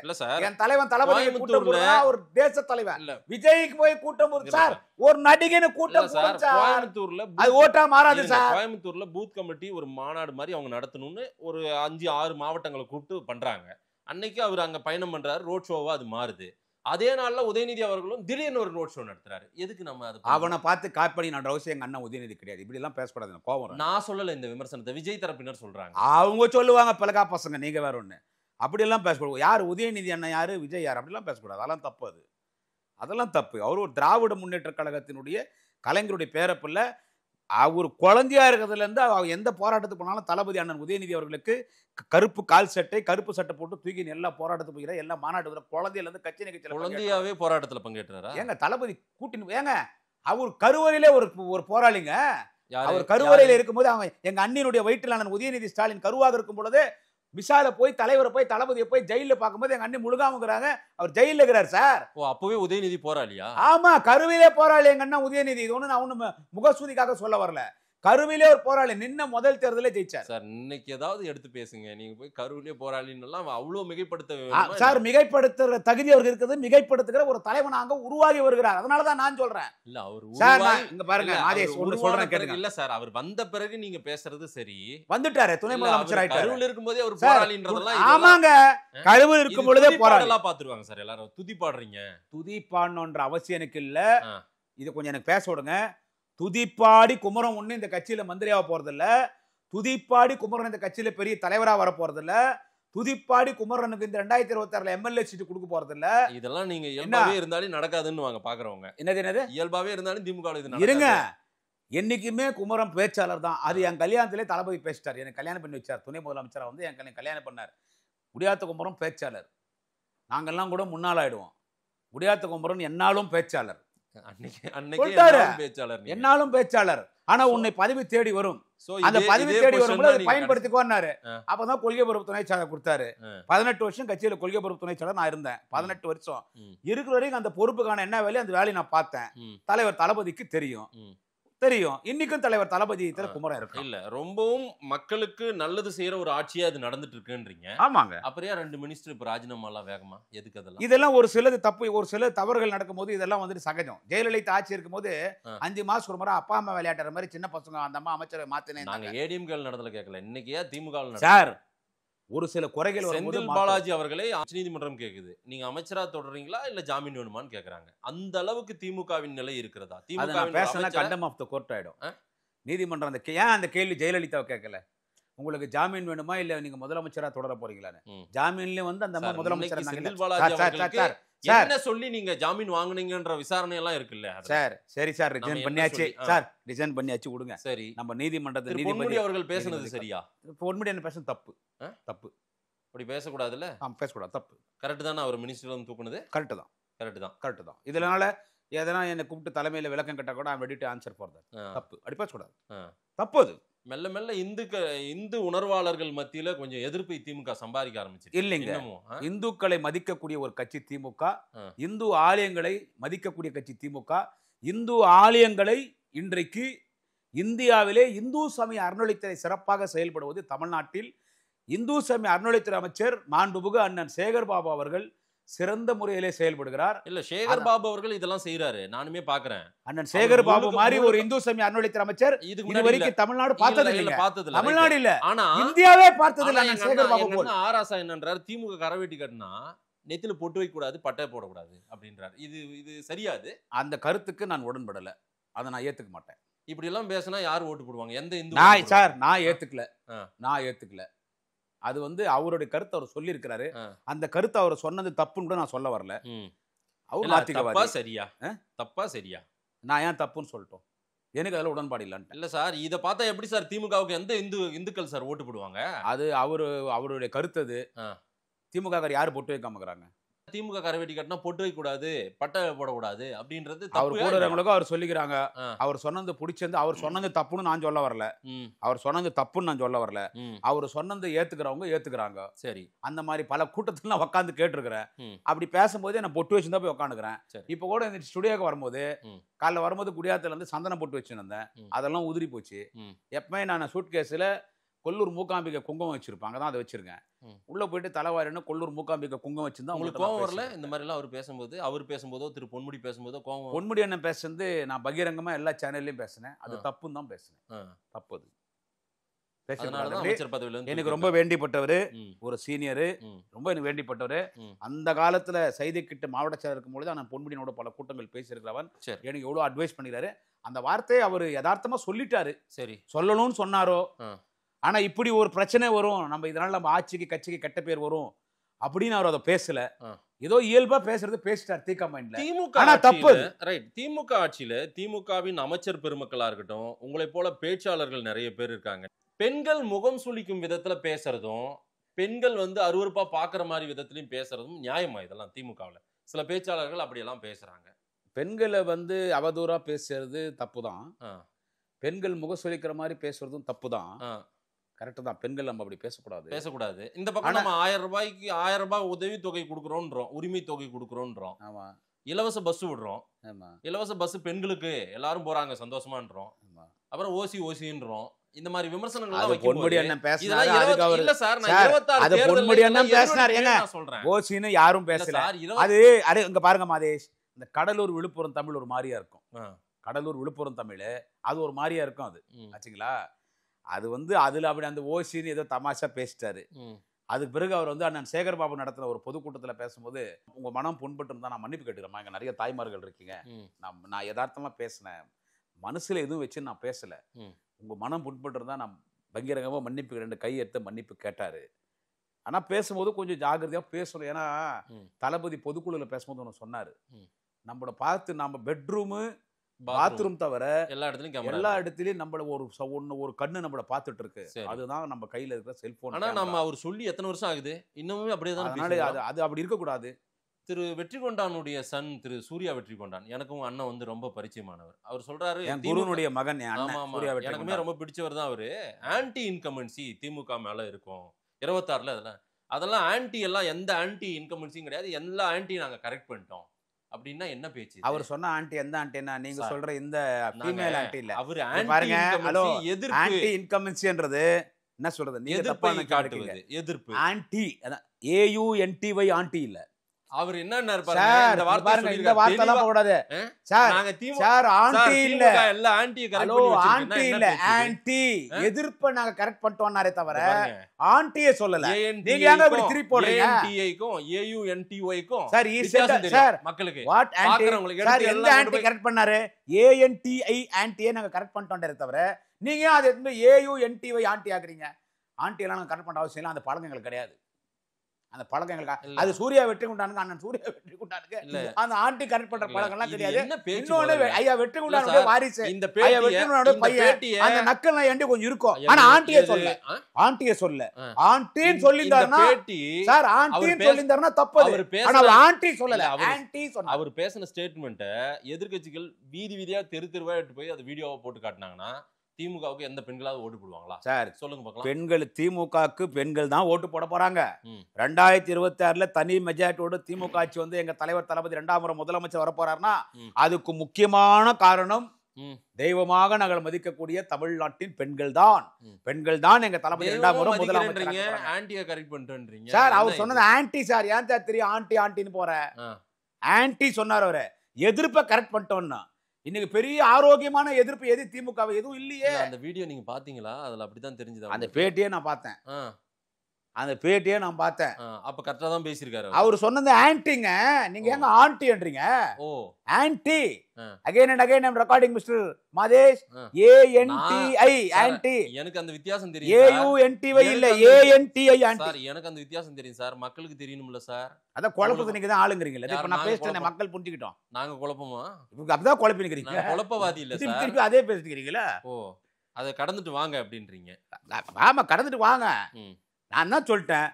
என் தலைவன் தளபதி கூட்டம் போடுறா, ஒரு தேச தலைவன் விஜய்க்கு போய் கூட்டம் போடுது சார். ஒரு நடிகனு கூட்டம் கோயம்புத்தூர்ல அது ஓட்டா மாறாது சார். கோயம்புத்தூர்ல பூத் கமிட்டி ஒரு மாநாடு மாதிரி அவங்க நடத்தணும்னு ஒரு 5-6 மாவட்டங்களை கூப்பிட்டு பண்றாங்க. அன்னைக்கு அவர் அங்க பயணம் பண்றாரு, ரோட் ஷோவா அது மாறுது. அதே நாள்ல உதயநிதி அவர்களும் திடீர்னு ஒரு ரோட் ஷோ நடத்துறாரு. எதுக்கு நம்ம அது அவனை பார்த்து காப்பி நான் ரவுசி எங்க அண்ணன் உதயநிதி கிடையாது. இப்படி எல்லாம் பேசக்கூடாது, கோவம். நான் சொல்லல இந்த விமர்சனத்தை, விஜய் தரப்பினர் சொல்றாங்க. அவங்க சொல்லுவாங்க பலகா பசங்க, நீங்க வேற ஒண்ணு. அப்படி எல்லாம் பேசக்கூடாது. யார் உதயநிதி அண்ணன் யாரு, விஜய் யார், அப்படி எல்லாம் பேசக்கூடாது. அதெல்லாம் தப்பு. அதெல்லாம் தப்பு. அவர் ஒரு திராவிட முன்னேற்ற கழகத்தினுடைய கலைஞருடைய பேரப்பில்ல. அவர் குழந்தையா இருக்கிறதுல இருந்து அவர் எந்த போராட்டத்துக்கு போனாலும் தளபதி அண்ணன் உதயநிதி அவர்களுக்கு கருப்பு கால் சட்டை கருப்பு சட்டை போட்டு தூக்கி எல்லா போராட்டத்துக்கு போகிற எல்லா மாநாட்டு குழந்தையில இருந்து கட்சி நிகழ்ச்சியில குழந்தையாவே போராட்டத்துல பங்கேற்றாரா? ஏங்க தளபதி கூட்டின்னு ஏங்க அவர் கருவறையிலே ஒரு போராளிங்க. அவர் கருவறையில இருக்கும்போது அவங்க எங்க அண்ணினுடைய வயிற்றில் அண்ணன் உதயநிதி ஸ்டாலின் கருவாக இருக்கும் பொழுது விசால போய் தலைவரை போய் தளபதியை போய் ஜெயில பார்க்கும்போது எங்க அண்ணி முழுகாமங்கிறாங்க. அவர் ஜெயில இருக்கிறார் சார். அப்பவே உதயநிதி போராளியா? ஆமா, கருவிலே போராளி எங்க அண்ணா உதயநிதி. இது ஒண்ணு நான் ஒண்ணு முகசூதிக்காக சொல்ல வரல. கருவிலே ஒரு போராளி நின்ன முதல் தேர்தலே ஜெயிச்சார் சார். இன்னைக்கு ஏதாவது எடுத்து பேசுங்க. நீங்க போய் கருவிலே போராளின்னு எல்லாம் அவ்வளவு மிகைப்படுத்த சார். மிகைப்படுத்துற தகுதி அவருக்கு இருக்குது. மிகைப்படுத்துகிற ஒரு தலைவனாக உருவாகி வருகிறார். அதனாலதான் நான் சொல்றேன். இல்ல அவர் சார் இங்க பாருங்க மாதேஷ் ஒன்னு சொல்றேன் கேளுங்க. இல்ல சார், அவர் வந்த பிறகு நீங்க பேசுறது சரி. வந்துட்டாரு, துணை முதலமைச்சர் ஆயிட்டாரு. கருவில இருக்கும்போதே அவர் போராளின்றதெல்லாம் ஆமாங்க. கருவில் இருக்கும் பொழுதே போராடலாம் பாத்துருவாங்க சார். எல்லாரும் துதி பாடுறீங்க. துதி பாடணுன்ற அவசியம் எனக்கு இல்ல. இது கொஞ்சம் எனக்கு பேச விடுங்க. துதிப்பாடி குமரன் ஒண்ணு இந்த கட்சியில மந்திரியாக போறது இல்ல. துதிப்பாடி குமரன் இந்த கட்சியில பெரிய தலைவரா வர போறது இல்ல. துதிப்பாடி குமரனுக்கு இந்த 2026 எம்எல்ஏ சீட் கொடுக்க போறது இல்ல. இதெல்லாம் நீங்க இயல்பாவே இருந்தாலும் நடக்காதுன்னு வாங்க பாக்குறவங்க. என்னது இயல்பாவே இருந்தாலும் திமுக இது இருங்க. என்னைக்குமே குமரன் பேச்சாளர் தான். அது என் கல்யாணத்திலே தளபதி பேசிட்டார். எனக்கு கல்யாணம் பண்ணி வச்சார். துணை முதலமைச்சரா வந்து என் கல்யாணம் பண்ணார். குடியாத்த குமரன் பேச்சாளர். நாங்கெல்லாம் கூட முன்னாள் ஆயிடுவோம். குடியாத்த குமரன் என்னாலும் பேச்சாளர். என்னாலும் பேச்சாளர். ஆனா உன்னை பதவி தேடி வரும். So, அந்த இதே- பதவி இதே தேடி question வரும்போது தான் அதை நீங்க பயன்படுத்திக்கோன்னாரு. ஆ. அப்பதான் கொள்கை பரப்பு துணை செயலாளர் கொடுத்தாரு. ஆ. 18 வருஷம் கட்சியில கொள்கை பரப்பு துணை செயலாளர் நான் இருந்தேன். 18 வருஷம் ம். இருக்கிற வரைக்கும் அந்த பொறுப்புக்கான என்ன வேலையோ அந்த வேலையை நான் பார்த்தேன். ம். தலைவர் தளபதிக்கு தெரியும். ம். தெரியும். இன்னைக்கும் தலைவர் தளபதி குமரன் இருக்கு. இல்ல ரொம்பவும் மக்களுக்கு நல்லது செய்யற ஒரு ஆட்சியா அது நடந்துட்டு இருக்குன்றீங்க. ஆமாங்க. அப்புறம் ஏன் 2 மினிஸ்டர் இப்ப ராஜினாமா எல்லாம் வேகமா எதுக்கு அதெல்லாம்? இதெல்லாம் ஒரு சிலது தப்பு, ஒரு சில தவறுகள் நடக்கும்போது இதெல்லாம் வந்துட்டு சகஜம். ஜெயலலிதா ஆட்சி இருக்கும்போது ஆ. 5 மாசம் ஒரு முறை அப்பா அம்மா விளையாடுற மாதிரி சின்ன பசங்க அந்த அம்மா அமைச்சரை மாத்தினேன். நாங்க ஏடிஎம்கே நடந்தல கேட்கல, இன்னைக்கு திமுக சார் ஒரு சில குறைகள் வரும்போது செந்தில் பாலாஜி அவர்களே உச்சநீதிமன்றம் கேக்குது, நீங்க அமைச்சரா தொடர்றீங்களா இல்ல ஜாமீன் வேணுமான்னு கேக்குறாங்க. அந்த அளவுக்கு திமுகவின் நிலை இருக்கிறதா? அது நான் பேசினா கண்டம் ஆஃப் த கோர்ட் ஆயிடும். நீதிமன்றம் ஏன் அந்த கேள்வி ஜெயலலிதாவை கேட்கல? உங்களுக்கு ஜாமீன் வேணுமா இல்ல நீங்க முதலமைச்சரா தொடர போறீங்களான்னு. ஜாமீன்லயும் வந்து அந்த அம்மா முதலமைச்சர் செந்தில் பாலாஜி அவர்களுக்கு என்ன சொல்லி நீங்க ஜாமீன் வாங்குனீங்கன்ற விசாரணை எல்லாம் இருக்குல்ல சார். சரி சார், ரிசைன் பண்ணியாச்சு சார், ரிசைன் பண்ணியாச்சு விடுங்க. சரி, நம்ம நீதிமன்றத்தில் பொன்முடி அவர்கள் பேசுனது சரியா? பொன்முடி என்ன பேசுறது தப்பு. தப்பு, அப்படி பேசக்கூடாதுல்ல. பேசக்கூடாது, தப்பு. கரெக்ட் தானே அவர் மினிஸ்டர்ல இருந்து தூக்குனது? கரெக்ட் தான், கரெக்ட் தான். இதனால எதனா என்னை கூப்பிட்டு தலைமையில விளக்கம் கேட்டா கூட ready to answer for that. தப்பு, அப்படி பேசக்கூடாது, தப்பு. அது மெல்ல மெல்ல இந்து உணர்வாளர்கள் மத்தியில கொஞ்சம் எதிர்ப்பை திமுக சம்பாதிக்க ஆரம்பிச்சு இல்லைங்க. இந்துக்களை மதிக்கக்கூடிய ஒரு கட்சி திமுக, இந்து ஆலயங்களை மதிக்கக்கூடிய கட்சி திமுக. இந்து ஆலயங்களை இன்றைக்கு இந்தியாவிலே இந்து சமய அறநிலையத்துறை சிறப்பாக செயல்படுவது தமிழ்நாட்டில் இந்து சமய அறநிலையத்துறை அமைச்சர் மாண்புமிகு அண்ணன் சேகர் பாபு அவர்கள் சிறந்த முறையிலே செயல்படுகிறார். இல்ல, சேகர் பாபு அவர்கள் இதெல்லாம் செய்யறாரு, நானுமே பாக்குறேன். அண்ணன் சேகர் பாபு மாதிரி ஒரு இந்து சமய அறநிலையத்துறை அமைச்சர் இதுவரைக்கும் தமிழ்நாடு பார்த்தது இல்ல. தமிழ்நாடு இல்ல, ஆனா இந்தியாவே பார்த்தது இல்ல. அண்ணன் சேகர் பாபு போல ஆராசா என்னன்றாரு, திமுக கரவேட்டி கட்டினா நெத்தில பொட்டு வைக்க கூடாது, பட்டை போடக்கூடாது அப்படின்றாரு. இது சரியாது? அந்த கருத்துக்கு நான் உடன்படல, அதை நான் ஏத்துக்க மாட்டேன். இப்படி எல்லாம் பேசினா யார் ஓட்டு போடுவாங்க? எந்த இந்து? நான் ஏத்துக்கல. அது வந்து அவருடைய கருத்தை அவர் சொல்லி இருக்கிறாரு. அந்த கருத்தை அவர் சொன்னது தப்புன்னு கூட நான் சொல்ல வரல. அவர் தப்பா சரியா? தப்பா சரியா? நான் ஏன் தப்புன்னு சொல்லிட்டோம்? எனக்கு அதுல உடன்பாடு இல்ல. இல்ல சார், இத பார்த்தா எப்படி சார் திமுகவுக்கு எந்த இந்துக்கள் சார் ஓட்டு போடுவாங்க? அது அவருடைய கருத்து. அது திமுக யாரு பொட்டு வைக்காம இருக்கிறாங்க? திமுக கரவேட்டி கட்டினா பொட்டு வைக்க கூடாது, பட்டை போடக்கூடாது அப்படின்றது அவர் கூடுறவங்களுக்கும் அவர் சொல்லிக்கிறாங்க. அவர் சொன்னது பிடிச்சிருந்து அவர் சொன்னது தப்புன்னு நான் சொல்ல வரல. அவர் சொன்னது தப்புன்னு நான் சொல்ல வரல. அவர் சொன்னது ஏத்துக்கிறவங்க ஏத்துக்கிறாங்க. சரி, அந்த மாதிரி பல கூட்டத்துல நான் உட்காந்து கேட்டிருக்கிறேன். அப்படி பேசும்போது நான் பொட்டு வச்சுதான் போய் உட்காந்துக்கிறேன். இப்ப கூட இந்த ஸ்டுடியோக்கு வரும்போது காலைல வரும்போது குடியாத்துல இருந்து சந்தனம் பொட்டு வச்சுருந்தேன். அதெல்லாம் உதிரி போச்சு. எப்பவுமே நான் சூட் கேஸ்ல கொல்லூர் மூகாம்பிகை குங்குமம் வச்சிருப்பாங்க, தான் அதை வச்சிருக்கேன். உள்ள போயிட்டு தலைவாரின்னு கொல்லூர் மூகாம்பிகை குங்குமம் வச்சிருந்தா உங்களுக்கு கோவம் வரல? இந்த மாதிரி எல்லாம் அவர் பேசும்போதோ திரு பொன்முடி பேசும்போதோ கோவம்? பொன்முடி என்ன பேசுறது நான் பகிரங்கமா எல்லா சேனல்லையும் பேசினேன். அது தப்புன்னு தான் பேசினேன். தப்பு அது. எனக்கு ரொம்ப வேண்டிப்பட்டவர், ஒரு சீனியர், ரொம்ப எனக்கு வேண்டிப்பட்டவர். அந்த காலத்துல சைதை கிட்ட மாவட்ட செயலர் இருக்கும்போது நான் பொன்முடியோட பல கூட்டங்கள் பேசியிருக்கிறவன். எனக்கு எவ்வளவு அட்வைஸ் பண்ணிக்கிறாரு. அந்த வார்த்தையை அவர் யதார்த்தமா சொல்லிட்டாரு. சரி, சொல்லணும்னு சொன்னாரோ. ஆனா இப்படி ஒரு பிரச்சனை வரும், நம்ம இதனால நம்ம ஆட்சிக்கு கட்சிக்கு கெட்ட பேர் வரும் அப்படின்னு அவர் அதை பேசல. ஏதோ இயல்பா பேசுறது பேசிட்டார் திக மைண்ட்ல. திமுக ஆட்சியில திமுகவின் அமைச்சர் பெருமக்களா இருக்கட்டும், உங்களை போல பேச்சாளர்கள் நிறைய பேர் இருக்காங்க. பெண்கள் முகம் சுளிக்கும் விதத்துல பேசுறதும், பெண்கள் வந்து அருவருப்பா பாக்குற மாதிரி விதத்திலையும் பேசுறதும் நியாயமா? இதெல்லாம் திமுகவில் சில பேச்சாளர்கள் அப்படியெல்லாம் பேசுறாங்க. பெண்களை வந்து அவதூறா பேசுறது தப்புதான். பெண்கள் முகம் சுளிக்கிற மாதிரி பேசுறதும் தப்புதான். கரெக்ட் தான். பெண்கள் நம்ம அப்படி பேசக்கூடாது. இந்த பக்கம் நம்ம 1000 ரூபாய் உதவி தொகை கொடுக்குறோன்றோம், உரிமை தொகை கொடுக்குறோன்றோம். ஆமா, இலவச பஸ் விடுறோம். ஆமா, இலவச பஸ் பெண்களுக்கு எல்லாரும் போறாங்க சந்தோஷமான்றோம். அப்புறம் ஓசின்றோம். இந்த மாதிரி விமர்சனங்கள் பொன்முடி அண்ணன் பேசினாரு. இல்ல சார், நான் 26 பொன்முடி அண்ணன் பேசினார். ஏங்க ஓசின்னு யாரும் பேசல. அது இங்க பாருங்க மாதேஷ், இந்த கடலூர் விழுப்புரம் தமிழ் ஒரு மாதிரியா இருக்கும். கடலூர் விழுப்புரம் தமிழ் அது ஒரு மாதிரியா இருக்கும். அது ஆச்சுங்களா? அது வந்து அதுல அப்படி அந்த ஓசின்னு ஏதோ தமாஷா பேசிட்டாரு. அதுக்கு பிறகு அவர் வந்து அண்ணன் சேகர் பாபு நடத்தின ஒரு பொதுக்கூட்டத்தில் பேசும்போது, உங்க மனம் புண்பட்டு இருந்தா நான் மன்னிப்பு கேட்டுக்கிறேன், இங்க நிறைய தாய்மார்கள் இருக்கீங்க, நான் யதார்த்தமா பேசினேன், மனசுல எதுவும் வச்சு நான் பேசல, உங்க மனம் புண்பட்டு இருந்தா நான் பகிரங்கமா மன்னிப்பு 2 கை எடுத்து மன்னிப்பு கேட்டாரு. ஆனா பேசும்போது கொஞ்சம் ஜாகிரதையா பேசணும். ஏன்னா தளபதி பொதுக்குழுல பேசும்போது ஒன்று சொன்னாரு, நம்மளோட பார்த்து நம்ம பெட்ரூமு பாத்ரூம் தவிர எல்லா இடத்துலயும் நம்மள ஒரு கண்ணு நம்மள பாத்துட்டு இருக்கு. அதுதான் நம்ம கையில இருக்கிற செல்போன். ஆனா நம்ம அவர் சொல்லி எத்தனை வருஷம் ஆகுது, இன்னமுமே அப்படியே தான். அதனால அது அப்படி இருக்க கூடாது. திரு வெற்றிகொண்டானுடைய சன் திரு சூர்யா வெற்றிகொண்டான், எனக்கும் அண்ணன் வந்து ரொம்ப பரிச்சயமானவர். அவர் சொல்றாரு, என் குருனுடைய மகன் ஆமா ஆமா எனக்குமே ரொம்ப பிடிச்சவர் தான் அவரு. ஆன்டி இன்கம்பன்சி திமுக மேல இருக்கும் 26ல. அதெல்லாம் ஆன்டி எல்லாம் எந்த ஆன்டி இன்கம்பன்சியும் கிடையாது, எல்லா ஆன்டி நாங்க கரெக்ட் பண்ணிட்டோம் அப்படின்னா என்ன பேச்சு? அவர் சொன்ன ஆன்டி எந்த ஆன்டினா நீங்க சொல்ற இந்த ஃபீமேல் ஆன்டி இல்ல. அவர் பாருங்க, ஹலோ, எதிர்ப்பு ஆன்டி இன்கம்பன்சின்றது என்ன சொல்றது? நீங்க தப்பா காட்டுவது எதிர்ப்பு. ஆன்டி அதான் AUNTY ஆன்டி இல்ல. அவர் என்ன பாருங்க, இந்த வார்த்தை எல்லாம் போடாத சார். சார் ஆன்டி இல்ல, எல்லா ஆன்டியை கரெக்ட் பண்ணி வச்சிருக்கீங்க. ஆன்டி இல்ல, ஆன்டி எதிர்ப்ப நாங்க கரெக்ட் பண்ணிட்டோம்னாரே தவிர ஆன்டியே சொல்லல. நீங்க ஏங்க இப்படி திருப்பி போடுறீங்க? ANTI-க்கும் AUNTY-க்கும் சார் சார் மக்களுக்கு வாட் ஆன்டி சார் எந்த ஆன்டி கரெக்ட் பண்ணாரு? ANTI ஆன்டியே நாங்க கரெக்ட் பண்ணிட்டோம்ன்றே தவிர நீங்க அது AUNTY ஆன்டி ஆக்குறீங்க. ஆன்டி எல்லாம் நாங்க கரெக்ட் பண்ண அவசியம் இல்ல. அந்த பழக்கம் எங்களுக்கு கிடையாது. அந்த பழக்கம் எங்களுக்கு அது சூர்யா வெற்றிகொண்டானுக்கு அண்ணன் சூர்யா வெற்றிகொண்டானுக்கு அந்த ஆன்டி கரெக்ட் பண்ற பழக்கம் எல்லாம் கிடையாது. இன்னொன்னு ஐயா வெற்றிகொண்டானுடைய வாரிசு, இந்த ஐயா வெற்றிகொண்டானுடைய பையன், அந்த நக்கல் நான் எண்டி கொஞ்சம் இருக்கும். ஆனா ஆன்டியே சொல்ல, ஆன்டியே சொல்ல. ஆன்டின்னு சொல்லியிருந்தாருன்னா சார், ஆன்டின்னு சொல்லியிருந்தாருன்னா தப்பு. ஆனா அவர் ஆன்டி சொல்லல, ஆன்டி சொன்னார். அவர் பேசின ஸ்டேட்மெண்ட்டை எதிர்க்கட்சிகள் வீதி வீதியா தெரு தெருவா எடுத்து போய் அது வீடியோவை போட்டு காட்டினாங்கன்னா திமுகவுக்கு எந்த பெண்களாவது ஓட்டு போடுவாங்களா? சார் சொல்லுங்க பார்க்கலாம். பெண்கள் திமுகவுக்கு பெண்கள் தான் ஓட்டு போட போறாங்க. 2026ல தனி மெஜாரிட்டியோட திமுக ஆட்சி வந்து எங்க தலைவர் தளபதி 2ஆம் முறை முதலமைச்சர் வர போறாருன்னா அதுக்கு முக்கியமான காரணம் தெய்வமாக நாங்கள் மதிக்கக்கூடிய தமிழ்நாட்டின் பெண்கள் தான். பெண்கள் தான் எங்க தளபதி 2ஆம் முறை முதலமைச்சர். ஆன்டியை கரெக்ட் பண்ணிட்டேன்றீங்க சார். அவர் சொன்னது ஆன்டி சார். ஏன் சார் தெரியும் ஆன்டி ஆன்டின்னு போற? ஆன்டி சொன்னார் அவரு. எதிர்ப்பை கரெக்ட் பண்ணிட்டோம்னா இன்னைக்கு பெரிய ஆரோக்கியமான எதிர்ப்பு எது திமுக எதுவும் இல்லையே. அந்த வீடியோ நீங்க பாத்தீங்களா? அதுல அப்படிதான் தெரிஞ்சது. அந்த பேட்டியே நான் பார்த்தேன். அந்த பேட்டியே நான் பார்த்தேன். அப்ப கரெக்டா தான் பேசியிருக்காரு அவர் சொன்னது ஆன்டிங்க. நீங்க ஏங்க ஆன்டின்றீங்க? Oh anti. Again and again I'm recording mister Mathesh. ANTI anti. எனக்கு அந்த வித்தியாசம் தெரியும். AUNTY இல்ல, ANTI ஆன்டி. சார் எனக்கு அந்த வித்தியாசம் தெரியும் சார், மக்களுக்கு தெரியணும்ல சார். அத குழப்பது நீங்க தான் ஆளுங்கறீங்களா? இப்ப நான் பேசிட்டேனே, மக்கள் புரிஞ்சிட்டோம். நாங்க குழப்பமா? இப்ப அப்பதான் குழப்பினீங்க. நான் குழப்பவாதி இல்ல சார். திருப்பி அதே பேசிட்டீங்களா? ஓ அத கடந்துட்டு வாங்க அப்படின்றீங்க. ஆமா கடந்துட்டு வாங்க. நான் தான் சொல்லிட்டேன்.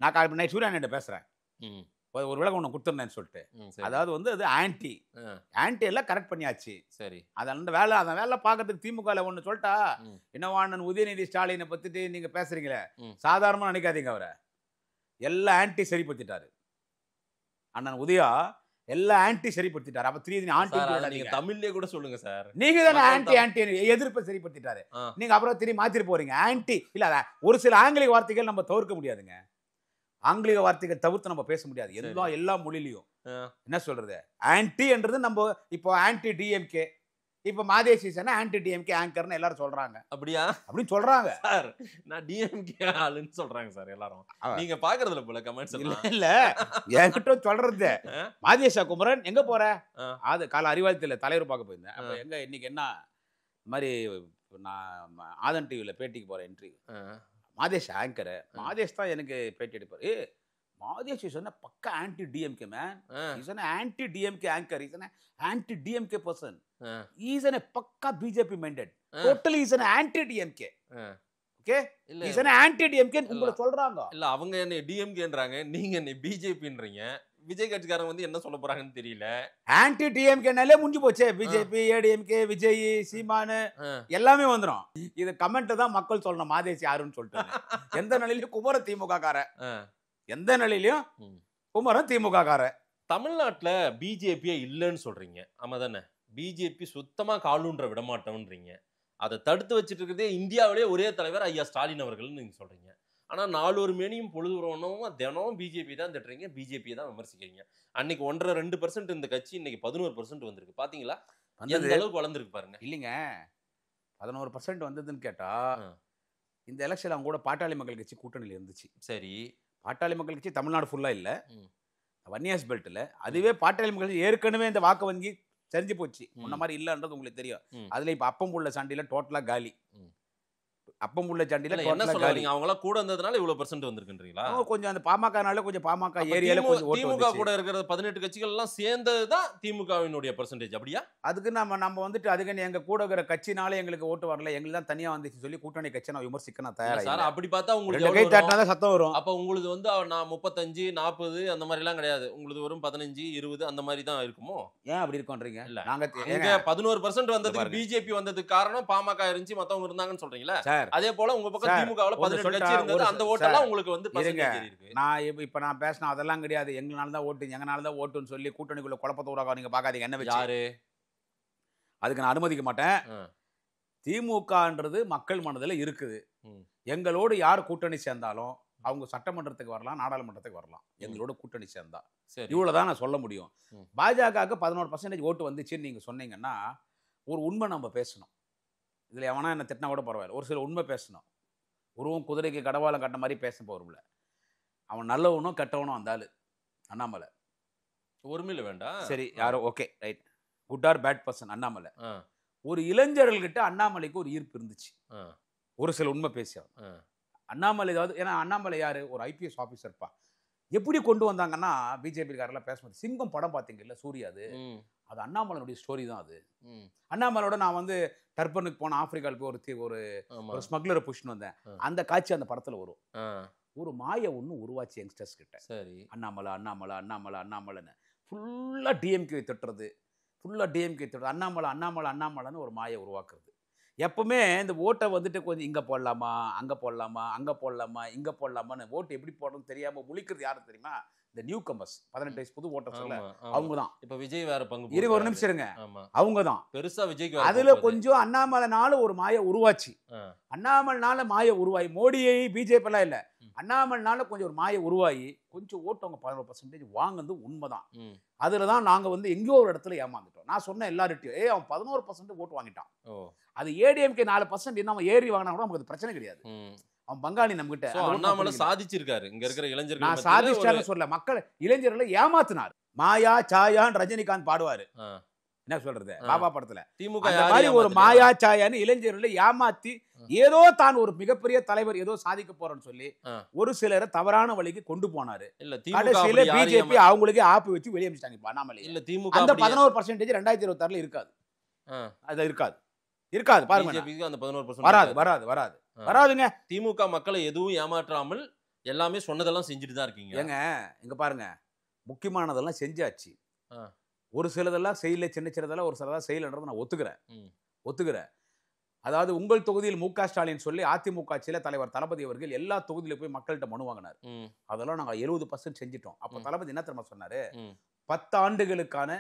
நான் நைட் சூர்யானிட்ட பேசுறேன். ஒரு விளக்கம் ஒன்று கொடுத்துருந்தேன்னு சொல்லிட்டு. அதாவது வந்து அது ஆன்டி ஆன்டி எல்லாம் கரெக்ட் பண்ணியாச்சு. சரி, அந்த வேலை பார்க்கறதுக்கு திமுக ஒன்று சொல்லிட்டா என்னவானன் உதயநிதி ஸ்டாலினை பத்திட்டு நீங்க பேசுறீங்களே, சாதாரணமா நினைக்காதீங்க. அவரை எல்லா ஆன்டி சரிப்படுத்திட்டாரு. அண்ணன் உதயா எல்லா ஆன்டி சரிப்படுத்திட்டாரு. அப்ப 3 ஆன்டி நீங்க தமிழ்லயே கூட சொல்லுங்க சார். நீங்க தானே ஆன்டி ஆன்டி எதிர்ப்பை சரிப்படுத்திட்டாரு. நீங்க அப்புறம் திரும்பி மாத்திட்டு போறீங்க. ஆன்டி இல்ல, ஒரு சில ஆங்கில வார்த்தைகள் நம்ம தவிர்க்க முடியாதுங்க. ஆங்கில வார்த்தைகள் தவிர்த்து நம்ம பேச முடியாது எல்லா மொழியிலையும். என்ன சொல்றது? ஆன்டி என்றது நம்ம இப்போ ஆன்டி டிஎம்கே, இப்ப மாதேஷ் ஆன்டி டிஎம்கே ஆங்கர்னு எல்லாரும் சொல்றாங்க. அப்படியா? அப்படின்னு சொல்றாங்க சார். நான் டிஎம்கே ஆளுன்னு சொல்றாங்க சார் எல்லாரும். நீங்க பாக்குறதுல போல கமெண்ட்ஸ் இல்ல என்கிட்ட சொல்றது. மாதேஷா குமரன் எங்க போற? அது கால அறிவாலயத்துல தலைவர் பார்க்க போயிருந்தேன். அப்ப எங்க இன்னைக்கு என்ன மாதிரி நான் ஆதன் டிவில பேட்டிக்கு போறேன் என்ட்ரி. மாதேஷ் ஆங்கர். மாதேஷ் தான் எனக்கு பேட்டி எடுப்பாரு. மாதேஷ் இஸ் a பக்கா anti DMK man. Is an anti DMK anchor. He's an anti DMK person. He's a பக்கா BJP minded. Totally is an anti DMK. Okay? He's an anti DMK உங்களை சொல்றாங்க. இல்ல அவங்க என்ன டிஎம்கேன்றாங்க, நீங்க என்ன பிஜேபின்றீங்க. விஜய் கட்சிக்காரங்க வந்து என்ன சொல்ல போறாங்கன்னு தெரியல. ஆன்டி டிஎம்கேனாலே முடிஞ்சு போச்சே. பிஜேபி, ஏடிஎம்கே, விஜய், சீமானு எல்லாமே வந்துரும். இது கமெண்ட் தான் மக்கள் சொல்லணும் மாதேஷ் யாருன்னு சொல்லிட்டு. எந்த நிலையிலும் குமர திமுக கார, எந்த நிலையிலும் குமரன் திமுக கார. தமிழ்நாட்டுல பிஜேபியே இல்லைன்னு சொல்றீங்க, ஆமா தானே? பிஜேபி சுத்தமா காலூன்ற விடமாட்டோன்றீங்க. அதை தடுத்து வச்சுட்டு இருக்கிறதே இந்தியாவிலே ஒரே தலைவர் ஐயா ஸ்டாலின் அவர்கள் நீங்க சொல்றீங்க. ஆனா 4 மேனியும் பொழுது உறவனவும் தினம் பிஜேபி தான் திட்டுறீங்க, பிஜேபி தான் விமர்சிக்கிறீங்க. அன்னைக்கு 1.5% இந்த கட்சி இன்னைக்கு 11% வந்திருக்கு. பாத்தீங்களா எந்த அளவுக்கு வளர்ந்துருக்கு பாருங்க. இல்லைங்க 11% வந்ததுன்னு கேட்டா இந்த எலெக்ஷன் அவங்க கூட பாட்டாளி மக்கள் கட்சி கூட்டணியில் இருந்துச்சு. சரி, பாட்டாளி மக்கள் கட்சி தமிழ்நாடு ஃபுல்லா இல்ல, வன்னியாஸ் பெல்ட்ல. அதுவே பாட்டாளி மக்கள் ஏற்கனவே இந்த வாக்கு வங்கி செஞ்சு போச்சு. முன்ன மாதிரி இல்லைன்றது உங்களுக்கு தெரியும். அதுல இப்ப அப்பம் உள்ள சண்டையில டோட்டலா காலி. அப்பம் உள்ள சண்டியில என்ன டோட்டலா சொல்ல காலி. வரீங்க? அவங்க எல்லாம் கூட இருந்ததுனால இவ்வளவு பெர்சென்ட் வந்திருக்குன்றீங்களா? அவங்க கொஞ்சம் அந்த பாமகனால கொஞ்சம் பாமக அப்ப ஏரியால கொஞ்சம் ஓட்டு திமுக வந்துச்சு. கூட இருக்கிற 18 கட்சிகள் எல்லாம் சேர்ந்ததுதான் திமுகவினுடைய பெர்சென்டேஜ் அப்படியா? அதுக்கு நம்ம வந்துட்டு அதுக்கு எங்க கூட இருக்கிற கட்சினால எங்களுக்கு ஓட்டு வரல, எங்களுக்கு தான் தனியா வந்துச்சு சொல்லி கூட்டணி கட்சி நான் விமர்சிக்க நான் தயாரா சார் இல்லை. அப்படி பார்த்தா உங்களுக்கு ரெண்டு கை எவ்வளவு தட்டினா வரும்? தான் சத்தம் வரும். அப்ப உங்களுக்கு வந்து நான் 35 40 அந்த மாதிரி எல்லாம் கிடையாது. உங்களுக்கு வெறும் 15 20 அந்த மாதிரி தான் இருக்குமோ? ஏன் அப்படி இருக்கோன்றீங்க? இல்ல. நாங்க அங்க 11% வந்ததுக்கு பாருங்க. பிஜேபி வந்ததுக்கு காரணம் பாமக இருந்துச்சு, மத்தவங்க இருந்தாங்கன்னு சொல்றீங்களா? சார் அதே போல உங்க பக்கம் சார், திமுகவுல ஒண்ணு 18 சொல்லிட்டா, கட்சி இருந்தது. ஒரு அந்த சார், ஓட்டெல்லாம் உங்களுக்கு வந்து இருங்க. percentage இருக்கு. நான் இப்ப நான் பேசினா அதெல்லாம் கிடையாது. எங்கனால தான் ஓட்டு, எங்கனால தான் ஓட்டுன்னு சொல்லி கூட்டணிக்குள்ள குழப்பத்தை உருவாக்க நீங்க பாக்காதீங்க. என்ன வச்சு யாரு? அதுக்கு நான் அனுமதிக்க மாட்டேன். ஆ. திமுகன்றது மக்கள் மனதில் இருக்குது. ம். எங்களோடு யார் கூட்டணி சேர்ந்தாலும் அவங்க சட்டமன்றத்துக்கு வரலாம், நாடாளுமன்றத்துக்கு வரலாம். எங்களோட கூட்டணி சேர்ந்தா சரி. இவ்வளவுதான் நான் சொல்ல முடியும். ம். பாஜகவுக்கு 11% ஓட்டு வந்துச்சுன்னு நீங்க சொன்னீங்கன்னா ஒரு உண்மை நம்ம பேசணும். இதுல எவனா என்ன திட்டினா கூட பரவாயில்ல, ஒரு சில உண்மை பேசணும். உருவம் குதிரைக்கு கடவாளம் கட்ட மாதிரி பேச போறோம்ல. அவன் நல்லவனும் கெட்டவனும் அந்த ஆளு அண்ணாமலை. ஒருமையில வேண்டாம். சரி, யாரோ okay right, good or bad person Annamalai. ஆ, ஒரு இளைஞர்கள்கிட்ட அண்ணாமலைக்கு ஒரு ஈர்ப்பு இருந்துச்சு. ஆ, ஒரு சில உண்மை பேசியவன் ஆ. அண்ணாமலை. ஏதாவது ஏன்னா அண்ணாமலை யாரு, ஒரு ஐபிஎஸ் ஆஃபீஸர்ப்பா. எப்படி கொண்டு வந்தாங்கன்னா பிஜேபி காரெல்லாம் பேசும்போது சிங்கம் படம் பார்த்தீங்கல்ல, சூர்யா, ம், அது அண்ணாமலையுடைய ஸ்டோரி தான் அது. ம். அண்ணாமலையோட நான் வந்து டர்பனுக்கு போன ஆப்பிரிக்காவுக்கு ஒரு ஆமா. ஒரு ஸ்மக்லரை புஷ்னு வந்தேன். ஆ. அந்த காட்சி அந்த படத்துல வரும். ஆ, ஒரு மாய ஒன்று உருவாச்சு யங்ஸ்டர்ஸ் கிட்ட. சரி. அண்ணாமலை அண்ணாமலை அண்ணாமலை அண்ணாமலைன்னு ஃபுல்லாக டிஎம்கே திட்டுறது, ஃபுல்லாக டிஎம்கே திட்டுறது, அண்ணாமலை அண்ணாமலை அண்ணாமலைன்னு ஒரு மாயை உருவாக்குறது. எப்பவுமே இந்த ஓட்டை வந்துட்டு கொஞ்சம் இங்கே போடலாமா, அங்கே போடலாமா, அங்கே போடலாமா, இங்கே போடலாமான்னு ஓட்டு எப்படி போடணும்னு தெரியாமல் முழிக்கிறது யாரு தெரியுமா? இந்த நியூ கமர்ஸ், 18 வயசு புது ஓட்டர்ஸ் ஆமா, ஆமா. அவங்க தான். இப்ப விஜய் வேற பங்கு இருங்க, ஒரு போடுறாரு. நிமிஷம் இருங்க. ஆமா. அவங்க தான் பெருசா விஜய்க்கு வேற அதுல பங்கு கொஞ்சம் அண்ணாமலைனால ஒரு மாய உருவாச்சு. ஆ. அண்ணாமலைனால மாய உருவாயி, மோடியை பிஜேபி எல்லாம் இல்ல, ம். அண்ணாமலைனால கொஞ்சம் ஒரு மாய உருவாகி கொஞ்சம் ஓட்டு அவங்க 11% வாங்குறது உண்மைதான். ம். அதுல தான் நாங்க வந்து எங்கேயோ ஒரு இடத்துல ஏமாந்துட்டோம். நான் சொன்ன எல்லார்ட்டையும் அவன் 11% ஓட்டு வாங்கிட்டான். ஓ. அது ஏடிஎம்கே 4% இன்னும் அவன் ஏறி வாங்கினா கூட நமக்கு அது பிரச்சனை கிடையாது. ம். அவன் பங்காளி நம்ம கிட்ட. So, அண்ணாமலை சாதிச்சிருக்காரு இங்க இருக்கிற இளைஞர்கள் நான் மத்தியில ஒரு- சாதிச்சான்னு சொல்ல, மக்கள் இளைஞர்களை ஏமாத்தினார். மாயா சாயான்னு ரஜினிகாந்த் பாடுவாரு. ஆ. என்ன சொல்றது, ஆ. பாபா படத்துல திமுக அந்த யாரையும் மாதிரி ஒரு ஏமாத்தலையா? மாயா சாயான்னு இளைஞர்களை ஏமாத்தி ஏதோ தான் ஒரு மிகப்பெரிய தலைவர் ஏதோ சாதிக்க போறேன்னு சொல்லி ஆ. ஒரு சிலரை தவறான வழிக்கு கொண்டு போனாரு. இல்ல திமுக கடைசியில அப்படி யாரையும் பிஜேபி அவங்களுக்கே ஆப்பு வச்சு வெளியே அனுப்பிச்சிட்டாங்க. இப்ப அண்ணாமலை இல்ல திமுக அந்த அப்படி- 11% 2026 இருக்காது. ஆ. அது இருக்காது, இருக்காது. பாருங்க, BJP-க்கு அந்த 11% வராது வராது வராது ஆ. வராதுங்க. திமுக மக்களை எதுவும் ஏமாற்றாமல் எல்லாமே சொன்னதெல்லாம் செஞ்சுட்டு தான் இருக்கீங்க. ஏங்க இங்க பாருங்க, முக்கியமானதெல்லாம் செஞ்சாச்சு. ஆ. ஒரு சிலதெல்லாம் செய்யல, சின்ன சின்னதெல்லாம் ஒரு சிலதெல்லாம் செய்யலன்றதை நான் ஒத்துக்கிறேன். ம். ஒத்துக்கிறேன். அதாவது உங்கள் தொகுதியில் மு.க. ஸ்டாலின் சொல்லி அதிமுக ஆட்சியில தலைவர் தளபதி அவர்கள் எல்லா தொகுதியில போய் மக்கள்கிட்ட மனு வாங்கினார். ம். அதெல்லாம் நாங்க 70% செஞ்சிட்டோம். அப்ப ம். தளபதி என்ன தெரியுமா சொன்னாரு? ம். 10 ஆண்டுகளுக்கான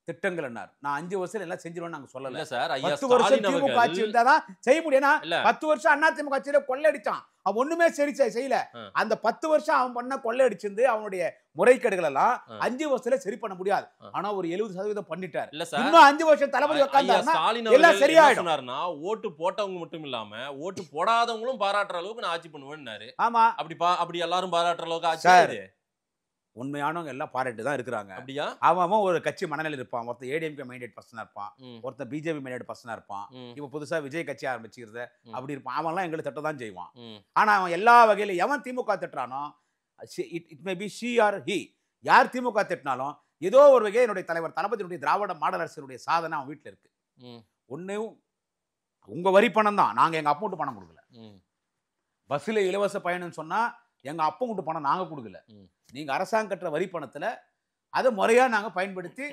திட்டங்கள் என்னார். நான் 5 வருஷம் எல்லாம் செஞ்சிருவேன் நாங்க சொல்லல. இல்ல சார், ஐயா 10 வருஷம் ஸ்டாலின் திமுக ஆட்சி அவர்கள் இருந்தாதான் செய்ய முடியும்னா, இல்ல. 10 வருஷம் அண்ணா திமுக ஆட்சியில கொள்ளையடிச்சான். அவன் ஒண்ணுமே சரி செய்யல. ஆ. அந்த 10 வருஷம் அவன் பண்ண கொள்ளையடிச்சிருந்து அவனுடைய முறைகேடுகள் எல்லாம் ஆ. 5 வருஷத்துல சரி பண்ண முடியாது. ஆ. ஆனா ஒரு 70% பண்ணிட்டார். இல்ல சார், இன்னும் 5 வருஷம் தளபதி ஐயா உட்கார்ந்தாருன்னா ஸ்டாலின் எல்லாம் அவர்கள் என்ன சரியாயிடும். சொன்னாருன்னா, ஓட்டு போட்டவங்க மட்டும் இல்லாம ஓட்டு போடாதவங்களும் பாராட்டுற அளவுக்கு நான் ஆட்சி பண்ணுவேன்னாரு. ஆமா, அப்படி எல்லாரும் பாராட்டுற அளவுக்கு ஆட்சி சார். ஆகுது. உண்மையானவங்க எல்லாம் பாராட்டு தான் இருக்கிறாங்க. அப்படியா? அவன் ஒரு கட்சி மனநிலை இருப்பான். ஒருத்தன் ஏடிஎம்கே மைண்டட் பர்சனா இருப்பான், ம். ஒருத்தன் பிஜேபி மைண்டட் பர்சனா இருப்பான். ம். இப்ப புதுசா விஜய் கட்சி ஆரம்பிச்சுக்கிறத ம். அப்படி இருப்பான். அவன்லாம் எங்களை திட்ட தான் செய்வான். ம். ஆனா அவன் எல்லா வகையில எவன் திமுக திட்டுறானோ, it may be she or he, யார் திமுக திட்டினாலும் ஏதோ ஒரு வகையில் என்னுடைய தலைவர் தளபதியுடைய திராவிட மாடல் அரசுடைய சாதனை அவன் வீட்டில் இருக்கு. ம். ஒண்ணு உங்க வரி பணம் தான், நாங்க எங்க அப்பா பணம் கொடுக்கல. ம். பஸ்ஸில் இலவச பயணம் சொன்னா எங்க அப்பா பணம் நாங்க கொடுக்கல. ம். நீங்க அரசாங்கம் கட்டுற வரி பணத்துல அதை முறையா நாங்க பயன்படுத்தி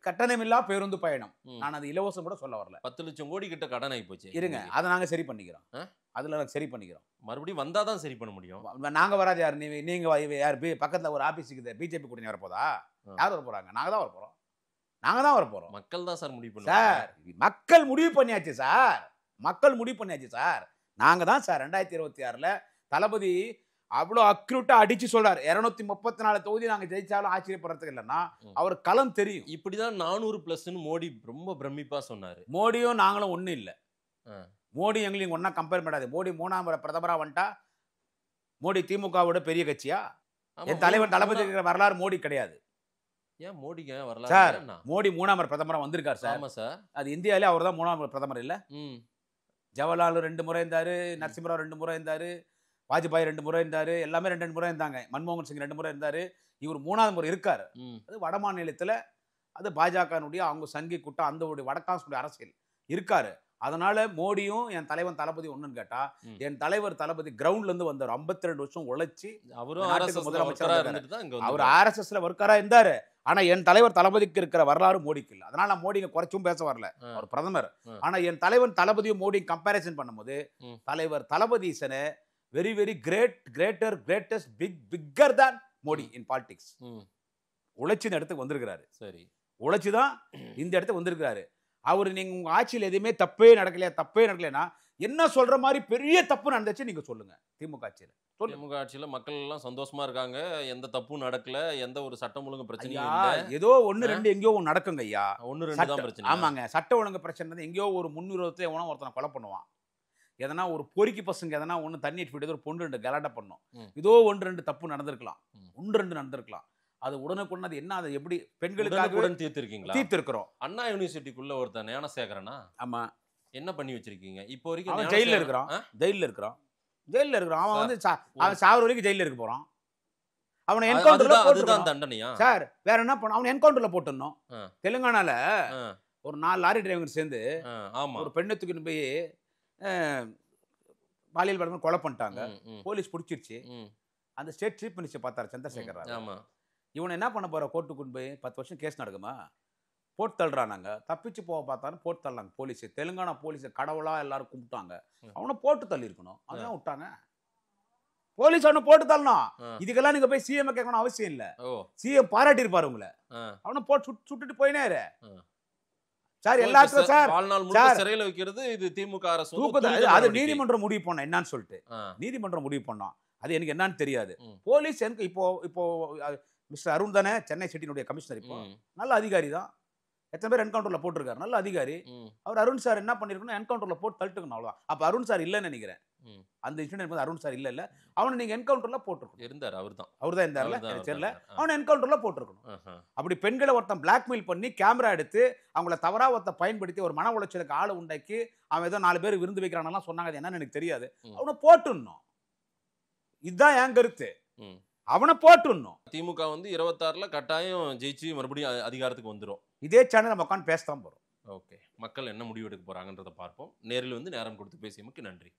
கட்டணமில்லா பேருந்து பயணம், ம். நான் அது இலவசம் கூட சொல்ல வரல. 10 லட்சம் கோடி கிட்ட கடன் ஆகி போச்சு. இருங்க, அதை நாங்க சரி பண்ணிக்கிறோம். ஆ? அதுல நாங்க சரி பண்ணிக்கிறோம். மறுபடியும் வந்தாதான் சரி பண்ண முடியும். நாங்க வராது யாரு, நீங்க யார் பக்கத்துல ஒரு ஆபீஸ் இருக்குது பிஜேபி கூட்டணி வரப்போதா? ஆ. யார் வர போறாங்க? நாங்க தான் வர போறோம். நாங்க தான் வர போறோம் மக்கள் தான் சார் முடிவு சார். பண்ணுவாங்க. மக்கள் முடிவு பண்ணியாச்சு சார். மக்கள் முடிவு பண்ணியாச்சு சார். நாங்க தான் சார் 2026ல தளபதி அவ்வளோ அக்யூரேட்டா அடிச்சு சொல்றாரு. 234 தொகுதி நாங்க ஜெயிச்சாலும் ஆச்சரியப்படுறதுக்கு இல்லைன்னா அவர் களம் தெரியும். இப்படிதான் 400+ மோடி ரொம்ப பிரமிப்பா சொன்னாரு. மோடியும் நாங்களும் ஒண்ணும் இல்ல. ஆ. மோடி எங்களையும் ஒன்னா கம்பேர் பண்ணாது. மோடி 3ஆம் முறை பிரதமரா வந்துட்டா மோடி திமுகவோட பெரிய கட்சியா? ஆமா, என் தலைவர் தளபதி இருக்கிற வரலாறு மோடி கிடையாது ஏன் மோடிங்க வரல சார். மோடி 3ஆம் முறை பிரதமரா வந்திருக்காரு சார். ஆமா சார். அது இந்தியாவிலே அவர் தான் 3ஆம் முறை பிரதமர் இல்ல. ம். ஜவஹர்லால் 2 முறை இருந்தாரு, நரசிம்மராவ் 2 முறை இருந்தாரு, வாஜ்பாய் 2 முறை இருந்தாரு, எல்லாமே 2 முறை இருந்தாங்க. மன்மோகன் சிங் 2 முறை இருந்தாரு, இவர் 3வது முறை இருக்காரு. அது வட மாநிலத்தில் அது பாஜகனுடைய அவங்க சங்கி கூட்டம் அந்த வடகாசுடைய அரசியல் இருக்காரு. அதனால மோடியும் என் தலைவன் தளபதி ஒண்ணுன்னு கேட்டா, என் தலைவர் தளபதி கிரவுண்ட்ல இருந்து வந்தார். 52 வருஷம் உழைச்சி அவர் RSSல ஒர்க்கரா இருந்தாரு. ஆனா என் தலைவர் தளபதிக்கு இருக்கிற வரலாறு மோடிக்கு இல்லை. அதனால நான் மோடியை குறைச்சும் பேச வரல, அவர் பிரதமர். ஆனா என் தலைவன் தளபதியும் மோடியும் கம்பேரிசன் பண்ணும்போது தலைவர் Thalapathy is very very greatest bigger தான் மோடி இன் பாலிடிக்ஸ். உழைச்சி இந்த இடத்துக்கு வந்திருக்கிறாரு. சரி, உழைச்சிதான் இந்த இடத்துக்கு வந்திருக்கிறாரு. அவர் நீங்க உங்க ஆட்சியில் எதுவுமே தப்பே நடக்கலைன்னா என்ன சொல்ற மாதிரி பெரிய தப்பு நடந்துச்சு நீங்க சொல்லுங்க. திமுக ஆட்சியில மக்கள் எல்லாம் சந்தோஷமா இருக்காங்க, எந்த தப்பும் நடக்கல, எந்த ஒரு சட்டம் ஒழுங்கு பிரச்சனையும் இல்ல. ஏதோ 1-2 எங்கேயோ ஒன்று நடக்குங்க ஐயா. 1-2 தான் பிரச்சனை. ஆமாங்க, சட்ட ஒழுங்கு பிரச்சனை எங்கேயோ ஒரு முன்விரோதத்தை எவனோ ஒருத்தனை கொலை பண்ணுவான். எதனா ஒரு பொறுக்கி பசங்க எதனா ஒன்று தண்ணி ஒரு பொண்ணு 2 கலாட்டா பண்ணும். இதோ 1-2 தப்பு நடந்திருக்கலாம், 1-2 நடந்திருக்கலாம். அது உடனுக்குடன் அது என்ன, அது எப்படி பெண்களுக்காக தீர்த்திருக்கிறோம். அண்ணா யூனிவர்சிட்டிக்குள்ள ஒருத்தன் ஞானசேகரனா, ஆமா, என்ன பண்ணி வச்சிருக்கீங்க இப்போ வரைக்கும்? அவன் ஜெயில இருக்கிறான். அவன் வந்து அவன் சாவர வரைக்கும் ஜெயில இருக்க போறான். அவனை என்கவுண்டர்ல போட்டுதான் தண்டனையா சார்? வேற என்ன பண்ண, அவனை என்கவுண்டர்ல போட்டுடணும். தெலுங்கானால ஒரு 4 லாரி டிரைவர் சேர்ந்து ஒரு பெண்ணை தூக்கிட்டு போய் பாலியல் பலன் கொலை பண்ணிட்டாங்க. போலீஸ் பிடிச்சிருச்சு. அந்த ஸ்டேட் சீஃப் மினிஸ்டர் பார்த்தாரு சந்திரசேகர் ராவ். இவனை என்ன பண்ண போற, கோர்ட்டுக்கு கொண்டு போய் 10 வருஷம் கேஸ் நடக்குமா, போட்டு தள்ளுறானாங்க. தப்பிச்சு போக பார்த்தாலும் போட்டு தள்ளாங்க போலீஸ். தெலுங்கானா போலீஸ் கடவுளா எல்லாரும் கும்பிட்டாங்க. அவனை போட்டு தள்ளி இருக்கணும், அதான் விட்டாங்க. போலீஸ் அவனை போட்டு தள்ளணும். இதுக்கெல்லாம் நீங்க போய் சிஎம் கேட்கணும் அவசியம் இல்ல. சிஎம் பாராட்டி இருப்பாரு உங்களை. அவனை போட்டு சுட்டுட்டு போயினேரு சார். எல்லாத்துக்கும் சார் சிறையில் வைக்கிறது இது திமுக அரசு. அது நீதிமன்றம் முடிவு பண்ண என்னன்னு சொல்லிட்டு நீதிமன்றம் முடிவு பண்ணோம். அது எனக்கு என்னன்னு தெரியாது. போலீஸ் எனக்கு இப்போ மிஸ்டர் அருண் தானே சென்னை சிட்டியினுடைய கமிஷனர். இப்போ நல்ல அதிகாரி தான். எத்தனை பேர் என்கவுண்டர்ல போட்டிருக்காரு, நல்ல அதிகாரி. அவர் அருண் சார் என்ன பண்ணிருக்கணும், என்கவுண்டர்ல போட்டு தள்ளிட்டுக்கணும், அவ்வளவுதான். அப்ப அருண் சார் இல்லைன்னு நினைக்கிறேன். அந்த இன்சிடென்ட் அருண் சார் இல்ல அவனை நீங்க என்கவுண்டர்ல போட்டிருக்கணும். இருந்தார், அவர் தான் இருந்தார்ல, தெரியல. அவனை என்கவுண்டர்ல போட்டிருக்கணும். அப்படி பெண்களை ஒருத்தன் பிளாக்மெயில் பண்ணி கேமரா எடுத்து அவங்கள தவறா ஒருத்தன் பயன்படுத்தி ஒரு மன உளைச்சலுக்கு ஆளை உண்டாக்கி அவன் ஏதோ 4 பேர் விருந்து வைக்கிறானெல்லாம் சொன்னாங்க. அது என்னன்னு எனக்கு தெரியாது. அவனை போட்டுடணும். இதுதான் என் கருத்து. அவனை போட்டுடணும். திமுக வந்து 26ல கட்டாயம் ஜெயிச்சு மறுபடியும் அதிகாரத்துக்கு வந்துடும். இதே சேனல் நம்ம உட்காந்து பேசத்தான் போறோம். ஓகே, மக்கள் என்ன முடிவு எடுக்க போறாங்கன்றதை பார்ப்போம். நேரில் வந்து நேரம் கொடுத்து பேசியமுக்கு நன்றி.